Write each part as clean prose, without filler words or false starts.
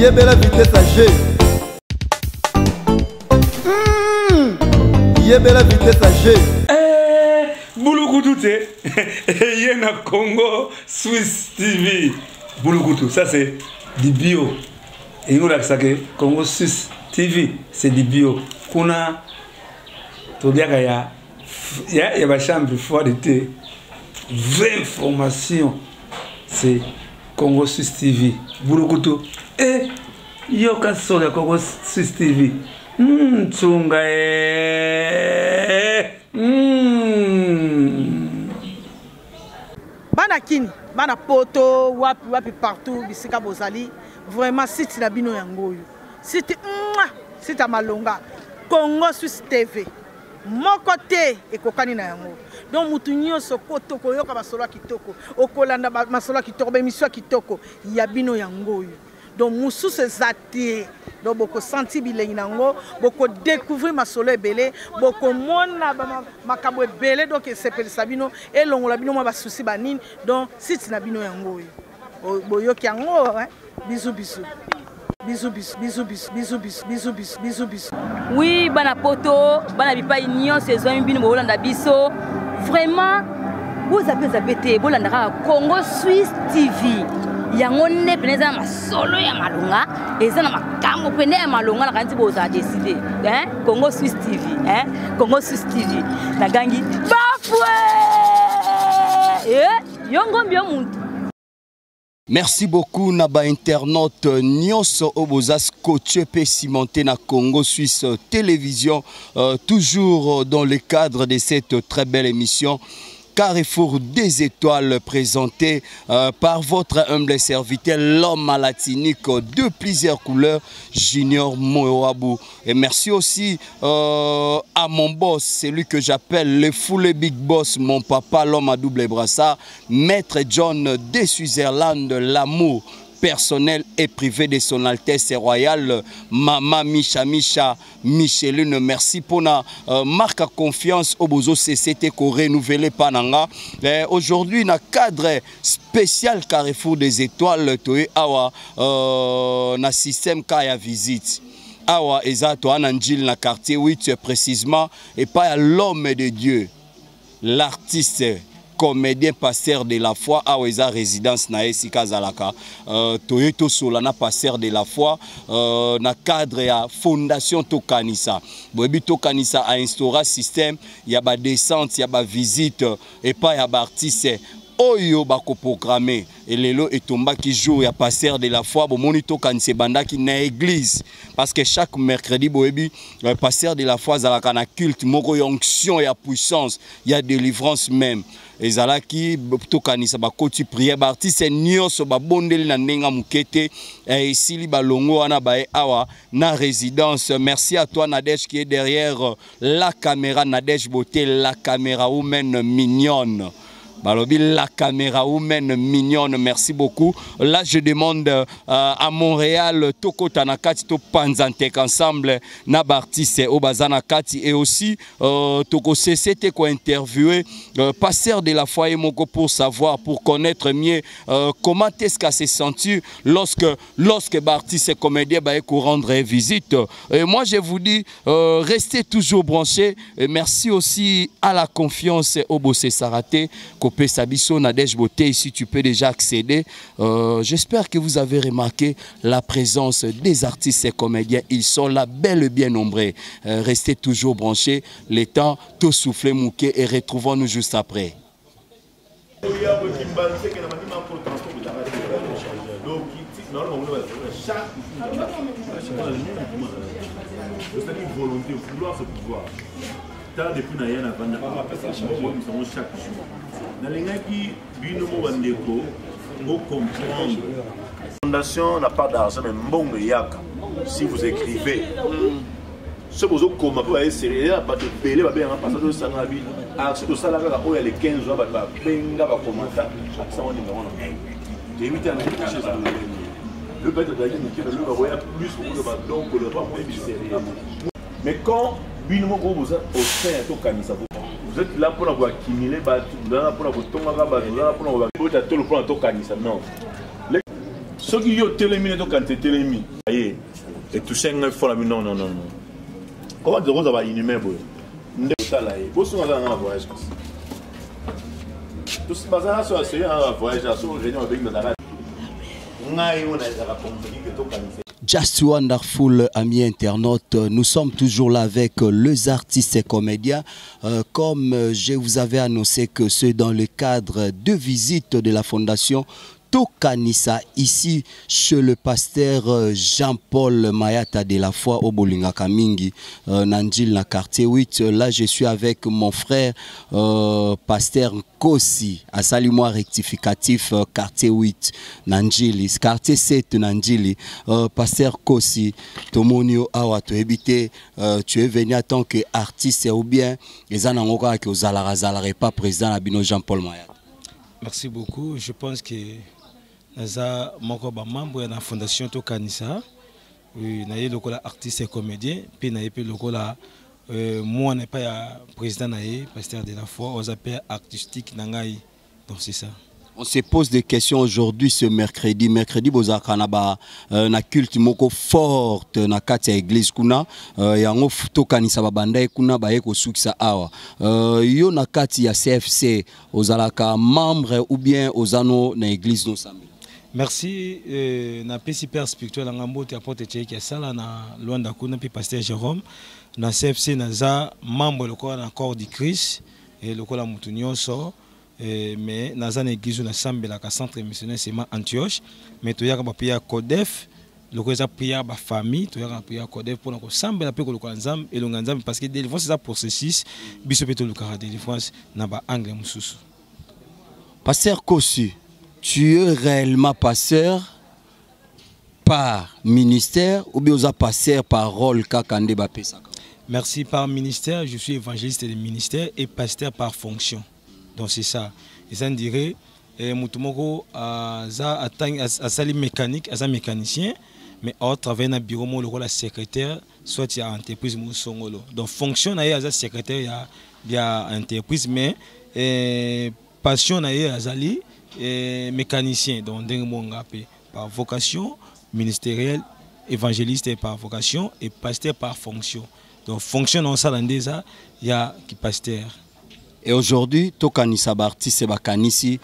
Yebela vitesse à G. Yebela vitesse à G. Boulou Yena Congo Swiss TV. Boulou ça c'est du bio. Et nous ça que Congo Swiss TV c'est du bio. Kuna Todiaka ya ma chambre froide d'été. Vraie information. C'est Congo Swiss TV. Boulou et yo kaso ya Congo Swiss TV. Tsunga Bana kini, bana poto, wapi partout, bisika bozali, vraiment site na bino yango. Site site malonga, Congo Swiss TV. Mon côté et kokani na yango. Donc mutu nyonso kotoko yoka basolo kitoko, okolanda masolo kitoko, bemiswa kitoko, ya bino yango. Donc musu se zati. Donc boko senti bilengi nango, boko découvrir masolo ebele, boko mona makabo ebele donc sepeli sabino et longola bino ba souci banine. Donc site na bino yango. Boyoki yango hein. Bisous bisous. Bisous bisous bisous bisous bisous bisous bisous bisous bisous. Oui, bana poto, bana bipa union saison bino bolanda biso. Vraiment vous avez zabete bolanda Congo Swiss TV. Yango ne peneza masolo ya malonga eza na makambo pene ya malonga na kanti boza décider hein Congo Swiss TV hein Congo Swiss TV na gangi bafwe yongo mbio muntu. Merci beaucoup Naba internaute Nyonso Oboza scotché pe cimenté na Congo Suisse Télévision toujours dans le cadre de cette très belle émission Carrefour des étoiles présenté par votre humble serviteur, l'homme à latinique de plusieurs couleurs, Junior Moabu. Et merci aussi à mon boss, celui que j'appelle le full big boss, mon papa, l'homme à double brassard, Maître John de Switzerland, l'amour personnel et privé de son Altesse Royale, Mama Micha Micheline, merci pour la marque à confiance au Bozo CCT qu'on renouvelé Pananga. Aujourd'hui, dans le cadre spécial Carrefour des étoiles, Toé Awa, na système Kaya visite. Awa, Ezato, Ananjil, na quartier 8 précisément, et pas à l'homme de Dieu, l'artiste. Comédien pasteur de la foi à Oueza résidence na Esika Zalaka Toyeto Solana pasteur de la foi na cadre ya fondation Tokanisa Boebi Tokanisa a instauré système ya ba descente ya ba visite et pas ya ba artiste oyo bako programmer et lelo etomba qui jour ya pasteur de la foi bo monito kanise banda ki na église parce que chaque mercredi boebi pasteur de la foi zalaka na culte moko onction ya puissance ya délivrance même ezalaki tokanisa bakoti prière ba artiste nyonso ba bondeli na ndenga mukete esili balongo wana bae awa na résidence. Merci à toi Nadège qui est derrière la caméra, Nadège Beauté, la caméra woman mignonne. Balobi, la caméra woman mignonne, merci beaucoup. Là, je demande à Montréal, Toko Tanakati, to Panzantek ensemble, Nabartis et Obazanakati, et aussi Toko CCT qui a interviewé pasteur de la foi et Moko pour savoir, pour connaître mieux comment est-ce qu'elle s'est sentie lorsque Bartis et comédien va rendre visite. Et moi, je vous dis, restez toujours branchés. Et merci aussi à la confiance au Bossé Saraté. Sabiso Nadège Beauté, ici tu peux déjà accéder. J'espère que vous avez remarqué la présence des artistes et comédiens. Ils sont là bel et bien nombreux. Restez toujours branchés. Les temps, tout souffler mouquet et retrouvons-nous juste après. Depuis na yana banda chaque jour na lengaki bino mo bandeko mo comprendre fondation n'a pas d'argent mais mbongo yaka si vous écrivez ce bozo comme peut aller sérieux ba de belé ba bien passer de ça na vie action de ça là ka o ya les 15 jours ba benga ba commenter ça on numéro on j'ai évité un petit chose le bête de la qui le roya plus pour le donc le pas moins sérieux mais quand vous êtes là pour accumuler, vous êtes là pour non. ceux qui ont téléminé donc quand tu télémis et tout ça non non non comment dire ça va inhumain boy ndeta là et bosso dans un voyage tout ce bazar sur un voyage sur réunion avec dans la ngai on a raconté que tout quand Just wonderful, amis internautes. Nous sommes toujours là avec les artistes et comédiens. Comme je vous avais annoncé que c'est dans le cadre de visite de la fondation Tokanisa, ici chez le pasteur Jean-Paul Mayata de la foi au Bolinga Kamingi, Nandjil, na quartier 8. Là, je suis avec mon frère, pasteur Kossi, à Salimois rectificatif, quartier 8, Nandjili, quartier 7, Nandjili. Pasteur Kossi, Tomonio Awa, tu es venu en tant qu'artiste ou bien, les anangoka qui aux alara pas président Abino Jean-Paul Mayata. Merci beaucoup. Je pense que naza moko ba membre de la fondation Tokanisa, naye lokola artiste et comédien, puis naye pe lokola moi n'est pas président naye pasteur de la foi, aux appels artistiques nangai. Donc c'est ça. On se pose des questions aujourd'hui ce mercredi. Mercredi, bozaka na culte moko forte na kati ya église kuna yango Tokanisa babanda kuna baye ko sukisa awa. Yo na kati ya CFC ozalaka membre ou bien ozano na église no sambe. Merci na pesi père spirituel ngambo te apote tcheki sala na Luanda kuna puis pasteur Jérôme na CFC naza membre lokola na corps du Christ et lokola mutu nyonso. Mais dans une église na sambela ka centre missionnaire c'est Antioche mais to yaka ba prière Codef le ko za prière ba famille to yaka prière Codef pour ko sambela pe ko lo nzambe et lo nzambe parce que délivrance c'est ça processus biso pe to lo ka délivrance na ba angle mususu. Pasteur Kossi, tu es réellement pasteur par ministère ou bien pasteur par rôle kakande ba pesa? Merci, par ministère, je suis évangéliste de ministère et pasteur par fonction. Donc c'est ça. Et ça dirait, Moutoumoko a sali mécanique, a mécanicien, mais au travail dans le bureau, le la secrétaire, soit il y a entreprise Moussongolo. Donc fonction, il y a secrétaire, il y a entreprise, mais passion, il y a zali mécanicien. Donc par vocation ministérielle, évangéliste par vocation et pasteur par fonction. Donc fonction dans ça, il y a qui pasteur. Et aujourd'hui, Tokanisa artiste Bakanisi,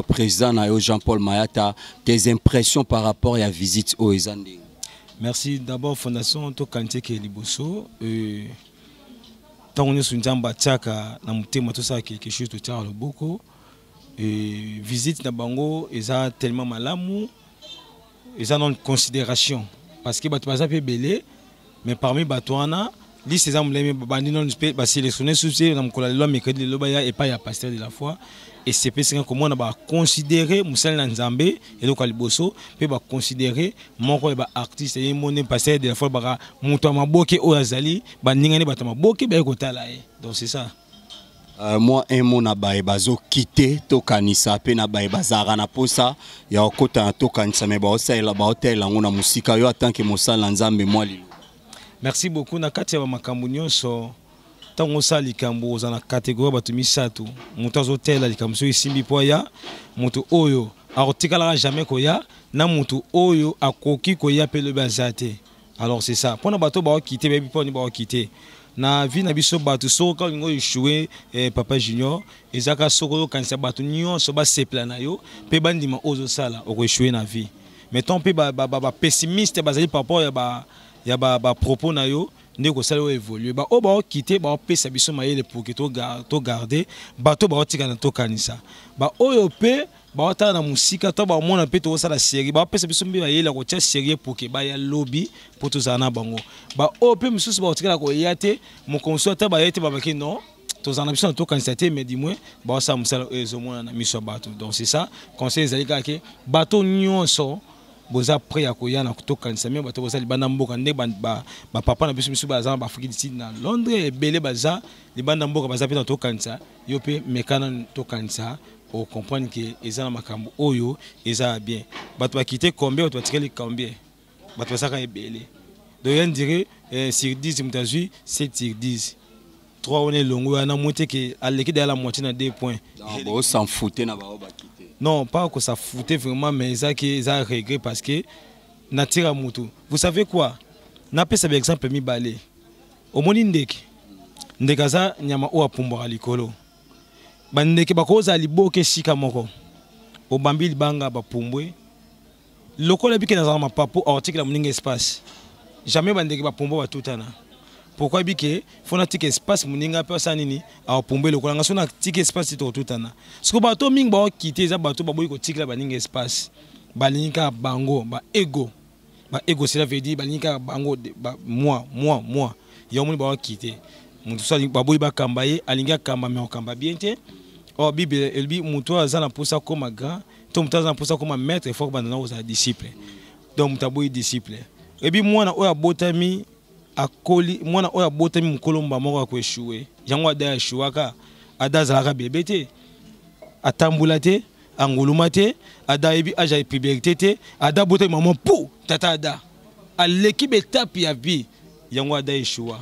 président Jean-Paul Mayata, tes impressions par rapport à la visite au Ezande? Merci. D'abord, Fondation Tokanise qui est Liboso. Tant qu'on est sur une jambe tchaka, na mutema tout ça quelque chose de tchalo beaucoup. Visite na bango, ils ont tellement malamu, ils ont une considération parce que batu baza pe belé, mais parmi batuana li ces hommes les bandi non ba sélectionner souci na mkola lelo mercredi lelo ba ya et pas ya pasteur de la foi et c'est parce que comment on va considérer musal na nzambe et donc Liboso pe ba considérer moko ba artiste et moné pasteur de la foi ba muto maboke o azali ba ningani ba maboke ba ko tala donc c'est ça. Moi un mot na ba bazo quitter Tokanisa pe na ba bazara na posa ya okota Tokanisa me ba osela ba hotel ngona musika yo atanke musala nzambe moi lilo. Merci beaucoup. Na kati ya makambo nyonso tango sa likambo za na catégorie batu misatu mutu azotela likambo so isimbi po ya mutu oyo akotikala jamais koya na mutu oyo akoki koya pe le bazate. Alors c'est ça. Pona bato ba quitter baby poni ba quitter. Na vie na biso batu so ka ngo échouer papa junior ezaka soko kanisa batu nyonso ba sepla na yo pe bandima ozo sala oko échouer na vie. Mais ton pe ba pessimiste bazali par rapport ya ba propos na yo ndeko sala évoluer ba o ba quitter ba pesa biso mayele pour que to garder bato ba tika na Tokanisa ba oyo pe ba ta na musika to ba mona pe to sala série ba pesa biso mbi mayele ko tia série pour que ba ya lobby pour to zana bango ba o pe mususu ba tika ko yate mo consulta ba yete ba ki non to zana biso na Tokanisa te mais dis-moi ba sa musala ezo mona na miso bato. Donc c'est ça conseil zalika ke bato nyonso boza prêt à koya na Tokanisa mais bato boza libanda mboka nde ba papa na biso baza ba Afrique du Sud na Londres et belé baza libanda mboka baza pe na Tokanisa yo pe mekana Tokanisa o comprendre que eza makambo oyo eza bien bato ba quitter combien bato batikeli combien bato basaka ebele donc on dirait sur 10 mutazu 7 sur 10 3 on est longo on a monté que à l'équipe de la moitié na 2 points on s'en foutait na ba quitter non pas que ça foutait vraiment mais ça qui ça regret parce que na tira mutu vous savez quoi na pesa par exemple mi balé au moni ndeke za nyama o apumbwa likolo bandeke bakoza liboke sika moko o bambili banga bapumbwe lokola bike na za mapapo article muninga espace jamais bandeke bapumbwa batutana. Pourquoi bike fona tika espace muninga pe sa nini a pombe lokola nga sona tika espace to tutana siko bato mingi ba quitter za bato baboyi ko tika baninga espace balinga bango ba ego cela veut dire balinga bango moi ya moni ba quitter mutu sa baboyi ba kambaye alinga kamba me okamba bien te o bible elbi mutu azana posa comme grand to mutu azana posa comme maître il faut bandana aux disciples donc mutaboyi disciple et bi mwana oya botami akoli mwana oya botami mukolomba moko akweshuwe yango ada yashuwaka ada zalaka bebe te atambula te anguluma te ada yebi aja puberté te ada botami maman pou tata ada aleki betape ya vie yango ada yeshuwa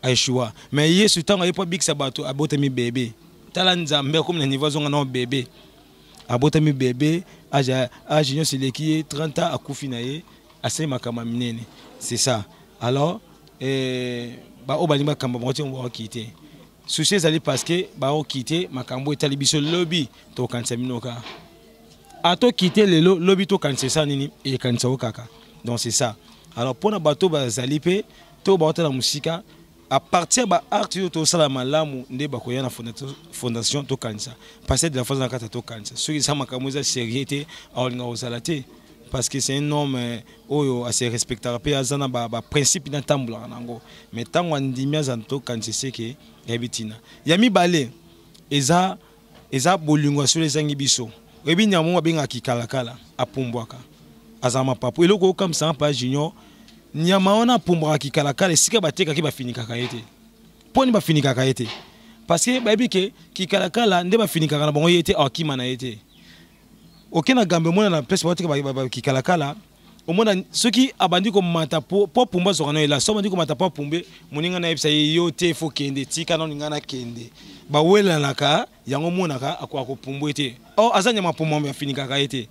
aishuwa mais yesu tanga yepo bikisa bato abotami bebe tala nzambe comme na niveau zonga na bebe abotami bebe aja nyonso eleki 30 ans akufi na ye asali makama minene c'est ça. Alors, ba o balimba kamba moti on va quitter. Souci ezali parce que ba o quitter makambo etali biso lobby to kanisa minoka. Ato quitter le lobby to kanisa ça nini e kanisa okaka. Donc c'est ça. Alors pour na bato ba zali pe to ba otala musika à partir ba art to sala malamu nde ba koya na fondation to kanisa. Passer de la phase na kata to kanisa. Ceux qui ça makambo za sérieuxité a olinga ozalate. Parce que c'est un homme assez respectable. Il y a un principe dans le temps. Mais tant qu'on dit quand c'est que il y a mis balé. Il y a bolungo sur les angibiso. Il y a un kikalakala à Pumbwaka. Azama papu. Et le go comme ça pas junior. Ni a maona Pumbwaka kikalakala. Si kabateka ki ba fini kakaete. Poni ba fini kakaete. Parce que baby ke kikalakala nde ba fini kakala bongo yete akimana yete. Ok na gambe mona na place batika ba kikalakala au mona ceux qui abandi ko mata po pumba zo kana ela so bandi ko mata po pumbe moninga na epsa yo te fo kende tika na ninga na kende ba wela naka yango mona ka akwa ko pumbo te o azanya mapumba ya finika ka ete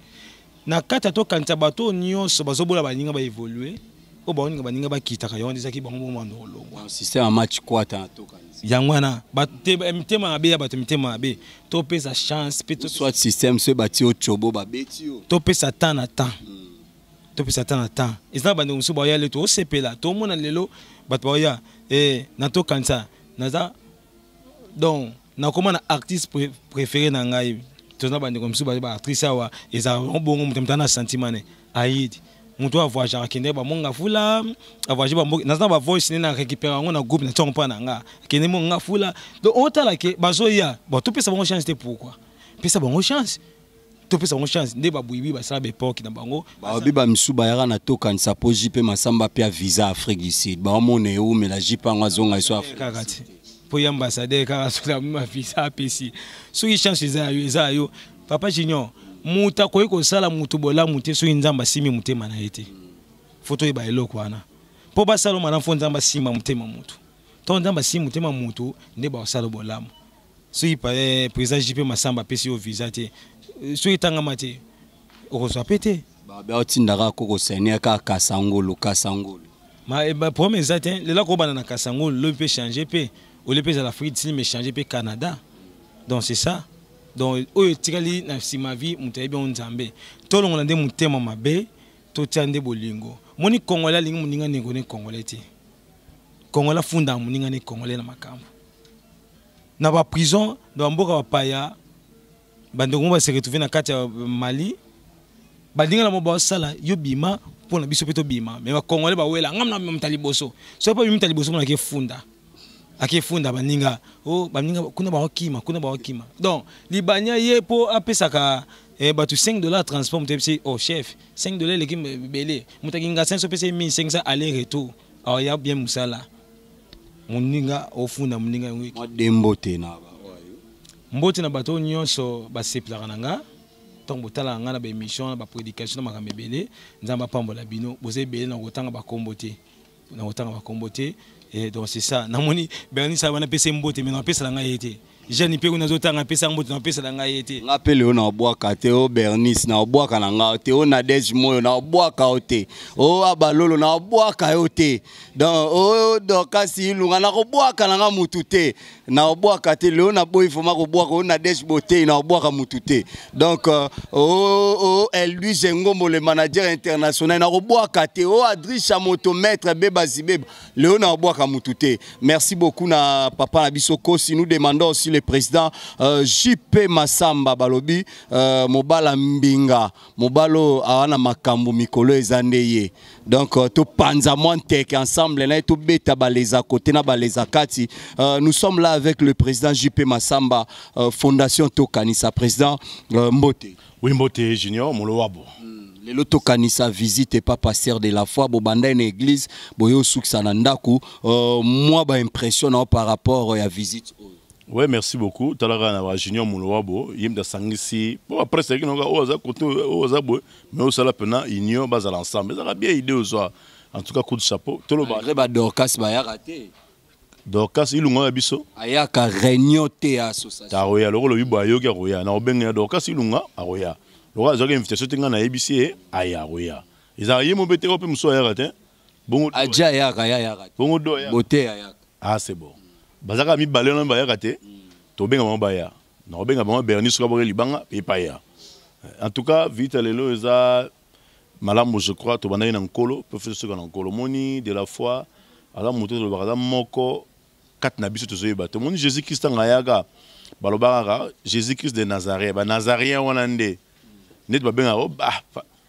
na kata to kanta bato nyonso bazobola baninga ba évoluer o ba ninga baninga ba kitaka yo ndizaki bango mando longo système en match quoi ta to kanisa yangwana batte mitema abe ya bato mitema abe to pesa chance pe to soit système se bati o chobo ba betio to pesa temps na temps to pesa temps na temps ezna bande musu ba ya le to sepela to mona lelo bato ba ya na to kanisa naza donc na koma na artiste préféré na ngai to na bande musu ba actrice awa eza bongo mutemtana sentiment ne aid mutu a voyage akende ba monga fula a voyage ba na ba voice na récupérer ngo na groupe na tongo pa na nga kende monga fula donc on tala ke bazo ya ba to pesa bango chance te pourquoi pesa bango chance to pesa bango chance nde ba buibi ba sala be époque na bango ba biba misuba yara na toka nsa po JP masamba pia visa Afrique du Sud ba mone o mais la JP ngazonga iso Afrique po ya ambassadeur ka sala ma visa pesi so ki chance za yo papa Junior muta koyi ko sala mutu bola muté so nzamba simi mutema na ete photo e ba eloko wana po ba sala mana fo nzamba sima mutema mutu to nzamba simi mutema mutu nde ba sala bolamu so ipa président JP masamba pesi o visa te so itanga mate o so pété ba otindaka ko senia ka kasangolo ma premier zatin le la ko bana na kasangolo le peut changer pe o le peut à l'Afrique si mais changer pe Canada donc c'est ça. Donc, oyo tikali na sima vie mutayebi onzambe to longola nde mutema mabe to tiande bolingo moni kongola lingi muninga nengo ne kongolais te kongola funda muninga ne kongolais na makambo na ba prison do mboka ba paya bandongo ba se retrouver na kati ya Mali bandinga la moba sala yo bima pona biso peto bima mais ba kongolais ba wela ngamna mtaliboso so pa mtaliboso na ke funda akifunda baninga baninga kuna ba okima donc libanya ye po apesaka batu $5 transport mutepsi chef $5 leki belé mutakinga 500 pesa 1500 aller retour ya bien musala muninga ofunda muninga wiki dembote na ba mbote na bato nyonso baseplaka nanga donc botala nga na ba émission ba prédication na makambe belé nzamba pambola bino boze belé na kotanga ba kombote na kotanga ba kombote Et donc c'est ça. Namoni Bernie ça va pesa mbote mais na pesa nga yete. Jeune pe kuna zotanga pesa mbote na pesa nga yete. Ngapele ona obwaka te o Bernice na obwaka na nga te o Nadège moyo na obwaka ote. O abalolo na obwaka yote. Donc kasi lunga na obwaka na nga mutu te. Na obwaka te le ona boy foma ko bwaka o Nadège bote na obwaka mutu te. Donc Elvis Zengombo le manager international na obwaka te o Adrissa Moto maître Beba Zibeba le ona obwaka mutu te. Merci beaucoup na papa na biso Kosi. Nous demandons aussi le président JP Massamba balobi mobala mbinga mobalo awana makambo mikolo ezandeye donc to panza montek ensemble na to beta baleza côté na baleza kati nous sommes là avec le président JP Massamba fondation Tokanisa président Mbote. Oui Mbote Junior Molowabo. Lelo Tokanisa visite pas pasteur de la foi bobanda une église boyo suksa na ndaku moi ba impression par rapport à visite. Oui, merci beaucoup. Talara na Junior Mulowabo, yimda sangisi. Bon après c'est que nous oza côté oza boy, mais au sala pena union base à l'ensemble. Ça a bien idée au soir. En tout cas coup de chapeau. Tout le ba Dorcas ba ya raté. Dorcas ilunga biso. Ayaka réunion té association. Ta roya loko lo bibo ayoki roya. Na obenga Dorcas ilunga roya. Loko azoka invitation tinga na ABC aya roya. Ils yemo bete ope muso ya raté. Bon aja ya raté. Bon do ya. Boté ya. Ah c'est bon. Bazaka mi balé na baya raté. To benga mo baya. Na benga mo Bernice ko bore libanga e paya. En tout cas, vite lelo eza malamu je crois to bana ina nkolo, professeur ko na nkolo moni de la foi ala moto to bakaza moko kat na biso to zoyeba. To moni Jésus Christ ngayaga balobaka Jésus Christ de Nazareth, ba Nazarien wana nde. Net ba benga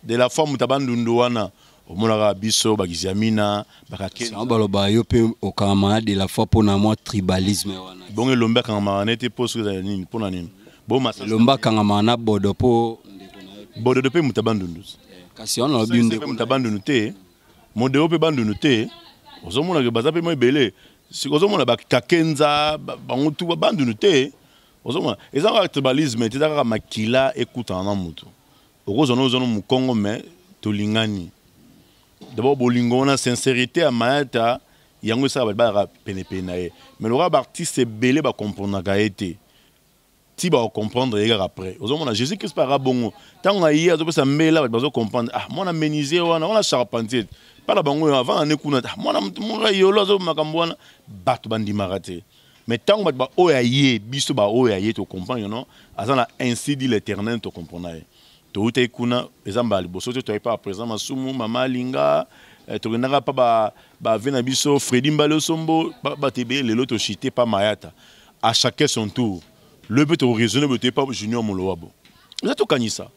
de la foi mutabandundu wana. Omonaka biso bakiziamina bakakena baloba yo pe okama de la foi pour na moi tribalisme wana bon elomba kanga nete poste nini pona nini bon masa lomba kanga na bodo po bodo pe mutabandundu kasi on a bien de mutabandundu te modeo pe bandundu te ozomona ke baza pe mo ebele si ozomona bakakenza bangutu bandundu te ozomona ezanga tribalisme te zaka makila ekuta na mutu okozona ozono mukongo me tolingani. D'abord, bolingo na sincérité à Maïta, yango ça va pene pene. Mais le rab artiste c'est belé ba comprendre gaïté. Ti ba comprendre les gars après. Aux hommes on a Jésus Christ par bongo. Tant on a hier ça mela ba comprendre. Ah moi on a menisé on a charpentier. Pas la bango avant on écoute. Moi on a yolo zo makambwana bat bandi maraté. Mais tant ba oyaye biso ba oyaye to comprendre non. Azana ainsi dit l'Éternel to comprendre. To ute kuna ezamba liboso to pas présent masumu mama linga to nanga pa ba vena biso Fredi Mbale Sombo ba tebe lelo to chité pas mayata à chacun son tour le but au raisonner be pas Junior Mulowabo là to kanisa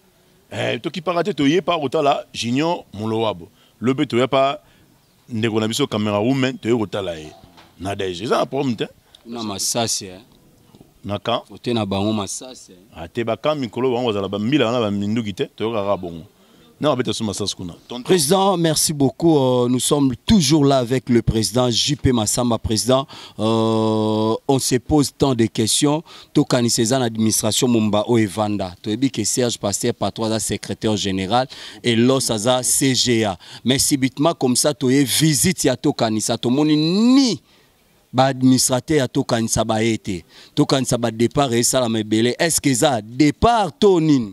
to ki parate to yé pas autant là Junior Mulowabo le but to yé pas ndeko na biso caméra woman to yé otala na déjà ça problème te na masasi naka ote na bango masasi ate bakam mikolo bango za ba mbila na ba minduki te to ka bongo na ba suma masasi kuna. Président, merci beaucoup. Nous sommes toujours là avec le président JP Massamba. Président, on se pose tant de questions. Tokani Cézanne administration Mumba Oevanda. Toebi que Serge Pasteur Patois secrétaire général et Losaza CGA. Mais subitement comme ça, tu visite ya Tokani ça to moni ni ba administrateur ya Tokanisa ba été Tokanisa ba départ et ça la mebele est-ce que ça départ tonin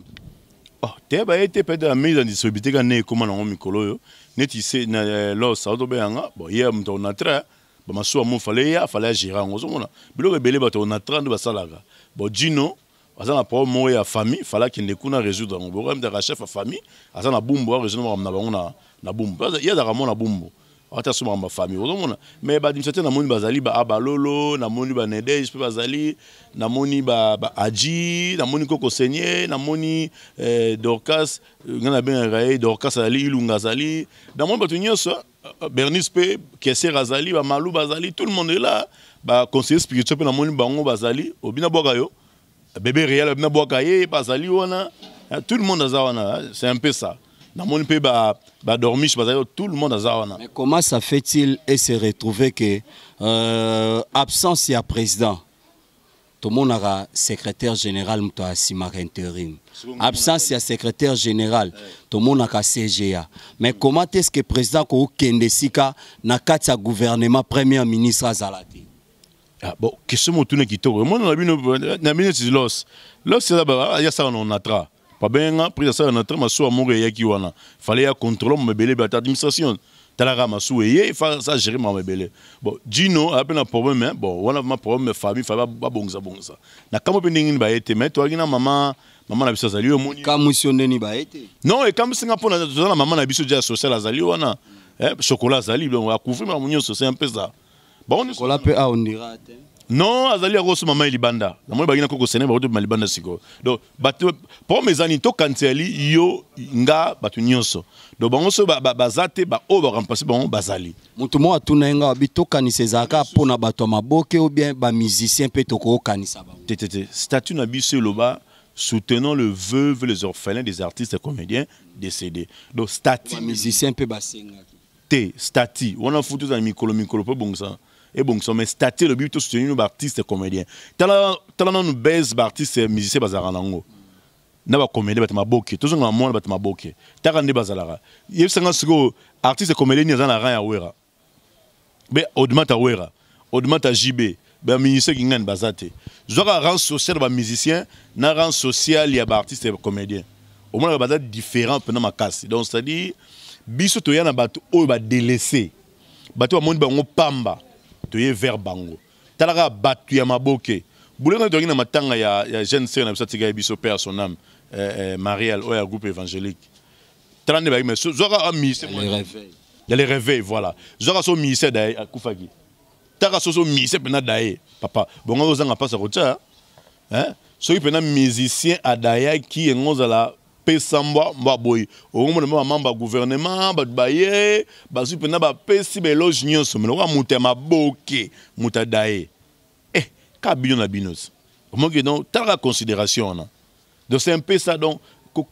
oh te ba été peut-être la mise en disponibilité quand né comment na mikolo yo neti se na lo sa to beanga bon hier mto na tra ba maso mo fallait gérer ngozo mona bilo bele ba to na 30 ba salaga bon Gino azana problème mo ya famille fallait qu'il ne kuna résoudre ngo problème de chef à famille azana bumbo résoudre na bango na bumbo il y a da ramona bumbo ata suma ma famille ozomona mais ba dimsate na moni bazali ba abalolo na moni ba Nedej pe bazali na moni ba aji na moni koko senye na moni Dorcas ngana ben raé Dorcas ali ilunga zali na moni batu nyonso Bernice pe Kessé razali ba Malou bazali tout le monde est là ba conseiller spirituel pe na moni bango bazali obina boka yo bébé réel obina boka ye bazali wana tout le monde azawana c'est un peu ça. Tout le monde a. Mais comment ça fait-il et se retrouver que absence ya président tout le monde a secrétaire général muto asimaka intérim. Absence ya secrétaire général, tout le monde a CGA. Mais comment est-ce que le président ko kende sika na kati ya gouvernement premier ministre azalati? Ah bon, question mo tuna kitoko. Moi na bino c'est los. Los c'est là ya ça on atra. Pas bien pris ça on atra maso amour ya ki wana. Fallait ya contrôler mon belé ba administration. Talara maso et il faut ça gérer mon belé. Bon, Gino a un problème bon, on a un problème famille, fa ba bonza. Na kamo pe ndingi ba été mais toi na maman na biso zali o moni. Kamusionne ni ba été. Non, et comme Singapour na maman na biso dia social azali wana. Chocolat azali donc a couvrir ma mounion c'est un peu ça. Bon, on chocolat peut on dira. Non, azali aroso mama libanda. Na moi bagina koko sene ba to malibanda siko. Donc bato pour mes amis to kanteli yo nga batu nyonso. Donc bango so bazate ba o ba remplacer bango bazali. Mutu mo atuna nga bito kanisa zaka pona bato maboke ou bien ba musicien pe to ko kanisa ba. Tétété, statut na biso loba soutenant le veuve les orphelins des artistes et comédiens décédés. Donc statut musicien pe basenga. T statut, on a foutu dans mikolo pe bon ça. Et bon, mais statut le but de soutenir nos artistes et comédiens. Tala nous baise artistes et musiciens bazarango. Na ba comédien bat ma boke, toujours na moi bat ma boke. Tarande bazalara. Yef sanga siko artistes et comédiens ni zana ran ya wera. Be augmente wera, augmente JB, be musicien qui ngane bazate. Zora rang social ba musicien, na rang social ya ba artistes et comédiens. Au moins ba bazate différent pendant ma casse. Donc c'est-à-dire biso to ya na bato o ba délaissé. Bato ba monde ba ngo pamba. Vers bango talaka batu ya maboke bulenga to ngina matanga ya jeune sœur na bisatika biso père son âme Marielle ou ya groupe évangélique trande ba mais zora ami c'est il y a les réveils voilà zora so mi c'est dai akufaki taka so mi c'est pena dai papa bongo ozanga pasa kocha hein so pena musicien adaya qui ngozala pesamba mbaboy au moment de membre gouvernement baye basu pena ba pesi beloge nyonso mais wa mutema boke mutadae ka billion na binos au moins que donc ta considération na donc c'est un peu ça donc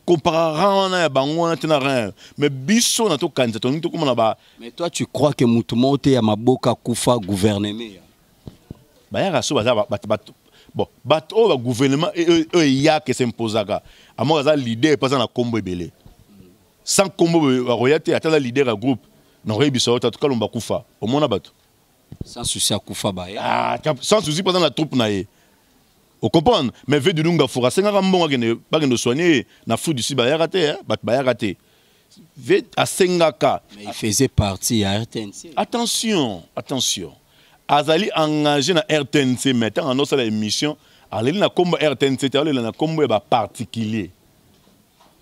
comparant na bango na tena rien mais biso na to kanza to nito comme na ba. Mais toi tu crois que mutumote ya maboka kufa gouvernement ba ya raso ba bon bato ba gouvernement e ya que s'imposaka amo za leader pas na kombo ebele sans kombo royauté ata la leader à groupe non rebiso ta to kalomba kufa au mona bato sans souci à kufa ba ah sans souci pas dans la troupe na ye au comprendre mais veut de lunga fora senga mbonga gene ba gene soigner na foot du ba ya raté bato ba ya raté veut à sengaka mais il faisait partie à RTNC. Attention Azali engagé na RTNC mettant en notre émission aller na combo RTNC aller na combo ba particulier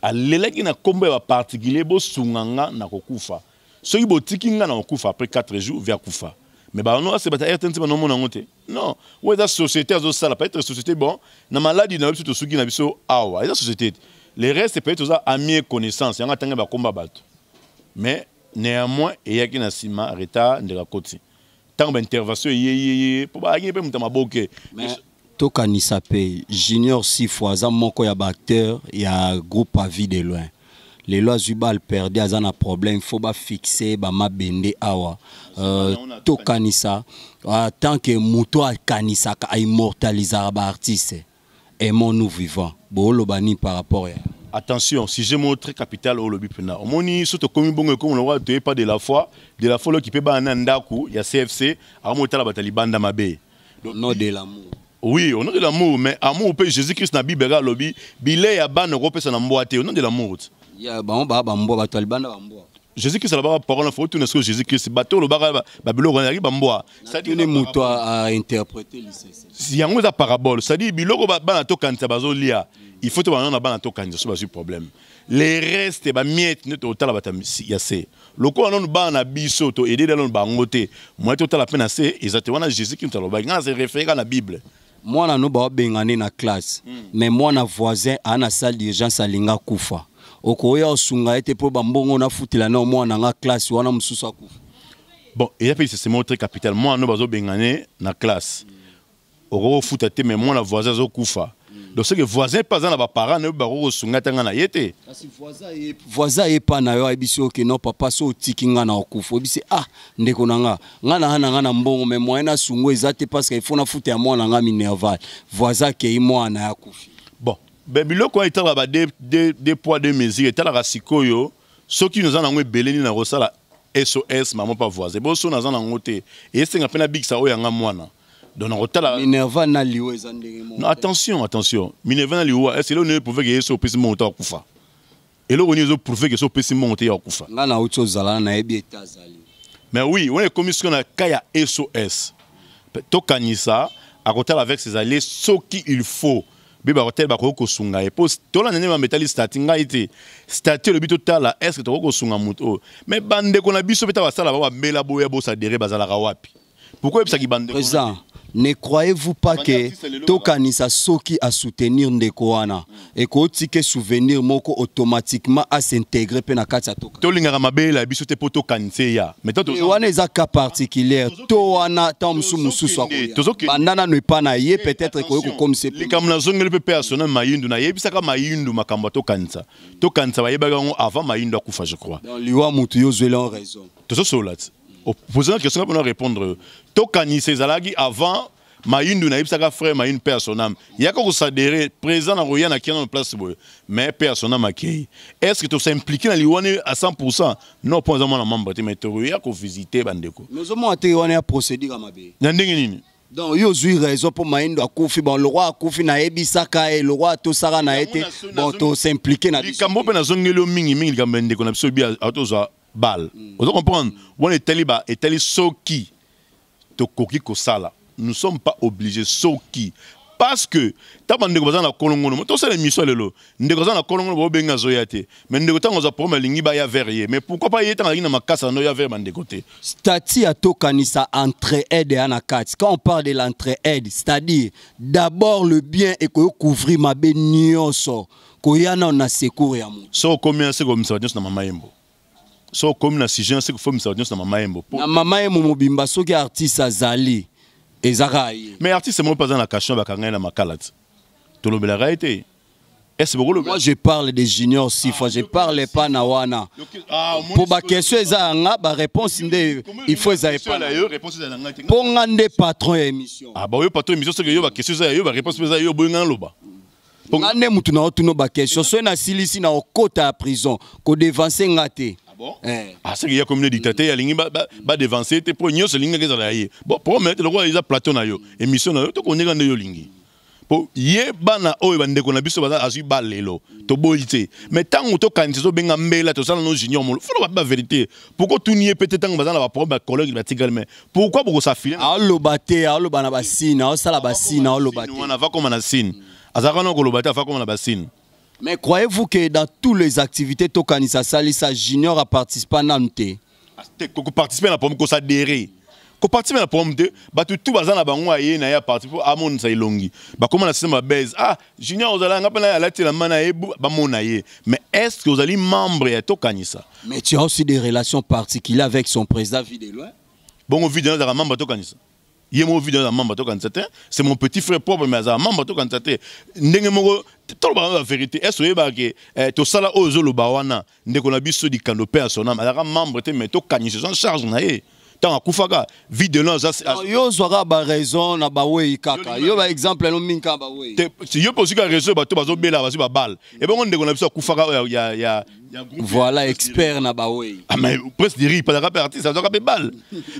aller ki na combo ba particulier bo sunganga na kokufa soki botiki nga na kokufa après 4 jours vers kufa mais ba non c'est ba RTNC ba no mona ngote non ou eza société azo sala peut être société bon na maladie na biso to suki na biso awa eza société les restes peut être za amis connaissance yanga tanga ba komba bato mais néanmoins et yaki na sima retard ndeka koti tant d'intervention pour ba ngi pe mutama boke mais to kanisa pe junior 6 fois za moko ya acteur ya groupe à vie de loin les lois zubal perdu azana problème faut ba fixer ba mabende awa to kanisa tant que muto a kanisa ka immortaliser ba artiste aimons-nous vivants bolo bani par rapport ya. Attention, si j'ai montré capital au lobby pena. Omoni soto komi bongo comme le roi pas de la foi qui peut ba nandaku, il y a CFC, a monter la bataille banda mabe. Non de l'amour. Oui, au nom de l'amour, mais amour peut Jésus-Christ na Bible lobby, bilé ya ban Europe ça na mboate au nom de l'amour. Ya ba mbo bataille banda ba mbo. Jésus-Christ la parole faut tout ce Jésus-Christ bateau le ba bilo ronari ba mboa. Ça dit muto à interpréter l'ICC. Si yango za parabole, ça dit biloko ba na to kanta bazo lia. Il faut que tu aies un problème. Les restes, ba miette, ne total ba yase. Loko anon ba na biso to aider dans ba ngote. Moi total la peine assez exactement Jésus qui nous ba nga se référer à la Bible. Moi na no ba bengane na classe. Mais moi na voisin a na salle d'urgence alinga kufa. Okoya osunga ete po ba mbongo na futila na moi na nga classe wana mususu akufa. Bon, et puis c'est montré capital. Moi no bazo bengane na classe. Oko futate mais moi na voisin zo kufa. donc c'est que voisin pas dans la parents ne baro sunga tanga na yete voisin est pas na yo abiso que non papa so tikinga na okufa obisi ah ndeko nanga ngana mbongo mais moi na sungo ezate parce qu'il faut na foutre à moi na minerval voisin que moi na yakufi bon ben biloko itala ba des poids deux mesures itala rasikoyo ceux qui nous en ont beleni na rosala SOS maman pas voisin bon so na za na ngote et c'est ngapena big sa oyanga mwana. Minerva na liwa ezandenge mo. Attention. Minerva na liwa, est-ce que l'on prouve que yeso pesi monta okufa. Et là on est prouvé que so pesi monta okufa. Nga na ucho zala na ebi etazali. Mais oui, on est commission na kaya SOS. To kanisa à côté avec ses alliés ce qu'il faut. Biba hotel ba ko sunga e post to la nene ma metali starting été. Starter le but total est-ce que to ko sunga muto. Mais bande ko na biso beta basala ba mela boya bo sa dere bazala ka wapi. Pourquoi ça qui bande président? Ne croyez-vous pas que Tokanisa Soki a soutenir Ndekoana et que tike souvenir moko automatiquement à s'intégrer pe na kati ya Toka. To linga mabela biso te poto kanise ya. Mais to wana eza cas particulier. To wana tamsu mususu akoya. Bandana ne pas na ye peut-être que comme c'est. Les kamna zongele pe personnel mayindu na yebisa ka mayindu makamba to kanisa. To kanisa ba yebaga avant mayindu akufa je crois. Dans liwa mutu yo zwela raison. To so solat. Poser la question pour répondre. Tokani Cezalagi avant Mayindu na ibsaka frère Mayindu personnam. Il y a qu'on s'adhérer présent dans Royan à qui dans place mais personnam akei. Est-ce que tu s'impliques dans l'Iwane à 100%? Non, pas vraiment la membre mais tu Royan qu'on visiter bandeko. Nous avons été on a procédé à Mabé. Nandengini. Donc yo zui raison pour Mayindu akufi bon le roi akufi na ebisaka et le roi to sara na été bon to s'impliquer na. Likambo pe na zongelo mingi likambende qu'on a besoin bien autoza bal. Vous comprenez? On est taliba et tali soki to koki ko sala. Nous ne sommes pas obligés soki parce que tabande ko bazana kolongo no to sala mission lelo ndeko bazana kolongo bo benga zoyate mais ndeko tango za problème lingi ba ya verrier mais pourquoi pas yeta na makasa no ya ver bande côté stati à Tokanisa entre-aide et anakati quand on parle de l'entre-aide c'est-à-dire d'abord le bien et que couvrir ma benioso ko yana na secours ya mu so combien c'est comme ça na mama yembo. So comme na si gens c'est que faut me sortir na mama yembo. Na mama yembo mobimba soki artiste azali ezaraye. Mais artiste c'est moi pas dans la cachon ba kanga na makalati. To lo bela été. Est-ce que moi je parle des juniors si fois je parle pas na wana. Pour ba question ezanga ba réponse ndé il faut ça réponse pour ngande patron émission. Ah ba yo patron émission c'est que yo ba question ça yo ba réponse ça yo boyanga loba. Ngande mutu na otuno ba question so na silisi na okota à prison ko devancer ngate. Bon. Ah, c'est qu'il y a comme une dictateur, il y a l'ingé ba devancer, te pour nyos l'ingé que ça l'aille. Bon, pour mettre le roi ils a plateau na yo, émission na yo, to connaît gande yo l'ingé. Pour yé bana o bande ko na biso ba azu balelo, to boyité. Mais tant on to kan so benga mbela to ça no junior mo, faut la vérité. Pourquoi tout nier peut-être tant bazana ba problème collègue ba tigal mais pourquoi pour ça filer? Ah lo baté, ah lo bana basina, ça la basina, ah lo baté. On va comme na sine. Azaka no ko lo baté fa comme na basine. Mais croyez-vous que dans toutes les activités Tokanisa Salisa Junior a participé à Nantes? Participer à la pomme, qu'on s'adhère. Qu'on participe à la pomme, bah tout bazan à bango aye na ya participer à mon sailongi. Bah comment la système baise? Ah Junior vous allez ngapena la tela manaye ba mon aye. Mais est-ce que vous allez membre à Tokanisa? Mais tu as aussi des relations particulières avec son président Videloin? Bon on vit dans la membre Tokanisa. Il est mon vidéo dans Mamba Tokanisa. C'est mon petit frère propre mais à Mamba Tokanisa. Ndenge moko tout la vérité. Est-ce que to sala ozo lo bawana ndeko na biso di kanopé à son âme. Alors membre te mais Tokanisa en charge na ye. Tant à Kufaka vidéo ça yo zora ba raison na ba we kaka. Yo ba exemple no minka ba we. Si yo posi ka raison ba to bazo bela ba bal. Et bon ndeko na biso Kufaka ya voilà expert na ba we. Ah mais presque diri pas rapper artiste ça doit rapper balle.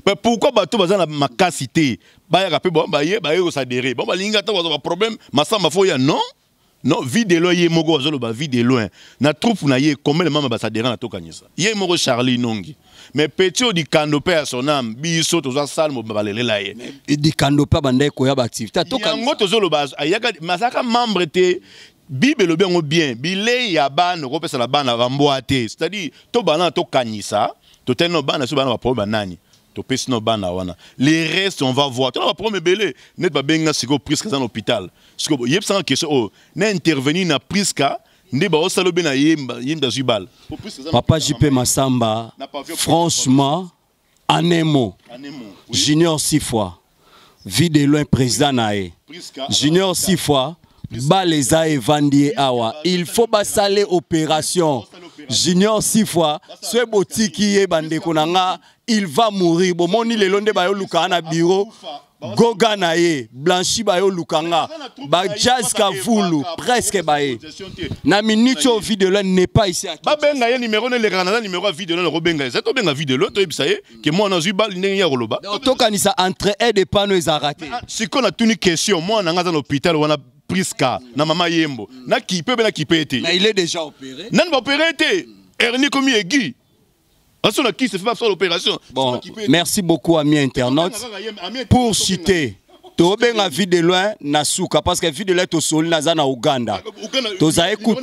Mais pourquoi ba to baza na makasité ba ya rapper bon ba ye ko s'adhérer. Bon ba linga ta ba problème masamba fo ya non. Non, vidéo yé mogo zolo ba vidéo na troupe na yé comme le mama ba s'adhérer na Tokanisa. Yé mogo Charlie Nongi. Mais petit di canopé à son âme biso to za salmo ba lele la yé. Di canopé bande ko ya ba activité Tokanisa. Yango to zolo ba ayaka masaka membre te Bible le bien bile ya ban ko pesa la ban ba mboate. C'est-à-dire to bana Tokanisa, to teno ban so bana ba problème nani. Les restes, on va voir. Tu vas prendre belé. Net pas bien si go presque dans l'hôpital. Parce que yep sans question oh, n'intervenir na presque ne ba osalo bena yemba zubal. Papa JP Massamba. Franchement, Anemo. Junior 6 fois. Vie de loin président naé. Junior 6 fois. baleza evandi awa il faut basale opération Junior 6 fois ce botiki ye bandeko nanga il va mourir bomoni lelo nde bayo luka na bureau Goga nae, Blanchi bayo lukanga, ba jazz kavulu, presque baye. Na minute au vidéo n'est pas ici. Ba benga numéro le Canada numéro vidéo le robenga. C'est to benga vidéo to bisaye que moi na zuba ndenge ya roloba. To kanisa entre aide pas nous a raté. Si qu'on a une question, moi na ngata l'hôpital wana Priska na mama Yembo. Na qui peut na qui peut être. Mais il est déjà opéré. Nan va opérer été. Ernie comme Yegi. Qui se fait pas l'opération. Bon, merci beaucoup amis internautes. Pour citer, tu as bien vu de loin Nasuka parce que vu de loin tu sol na Uganda. Tu as écouté.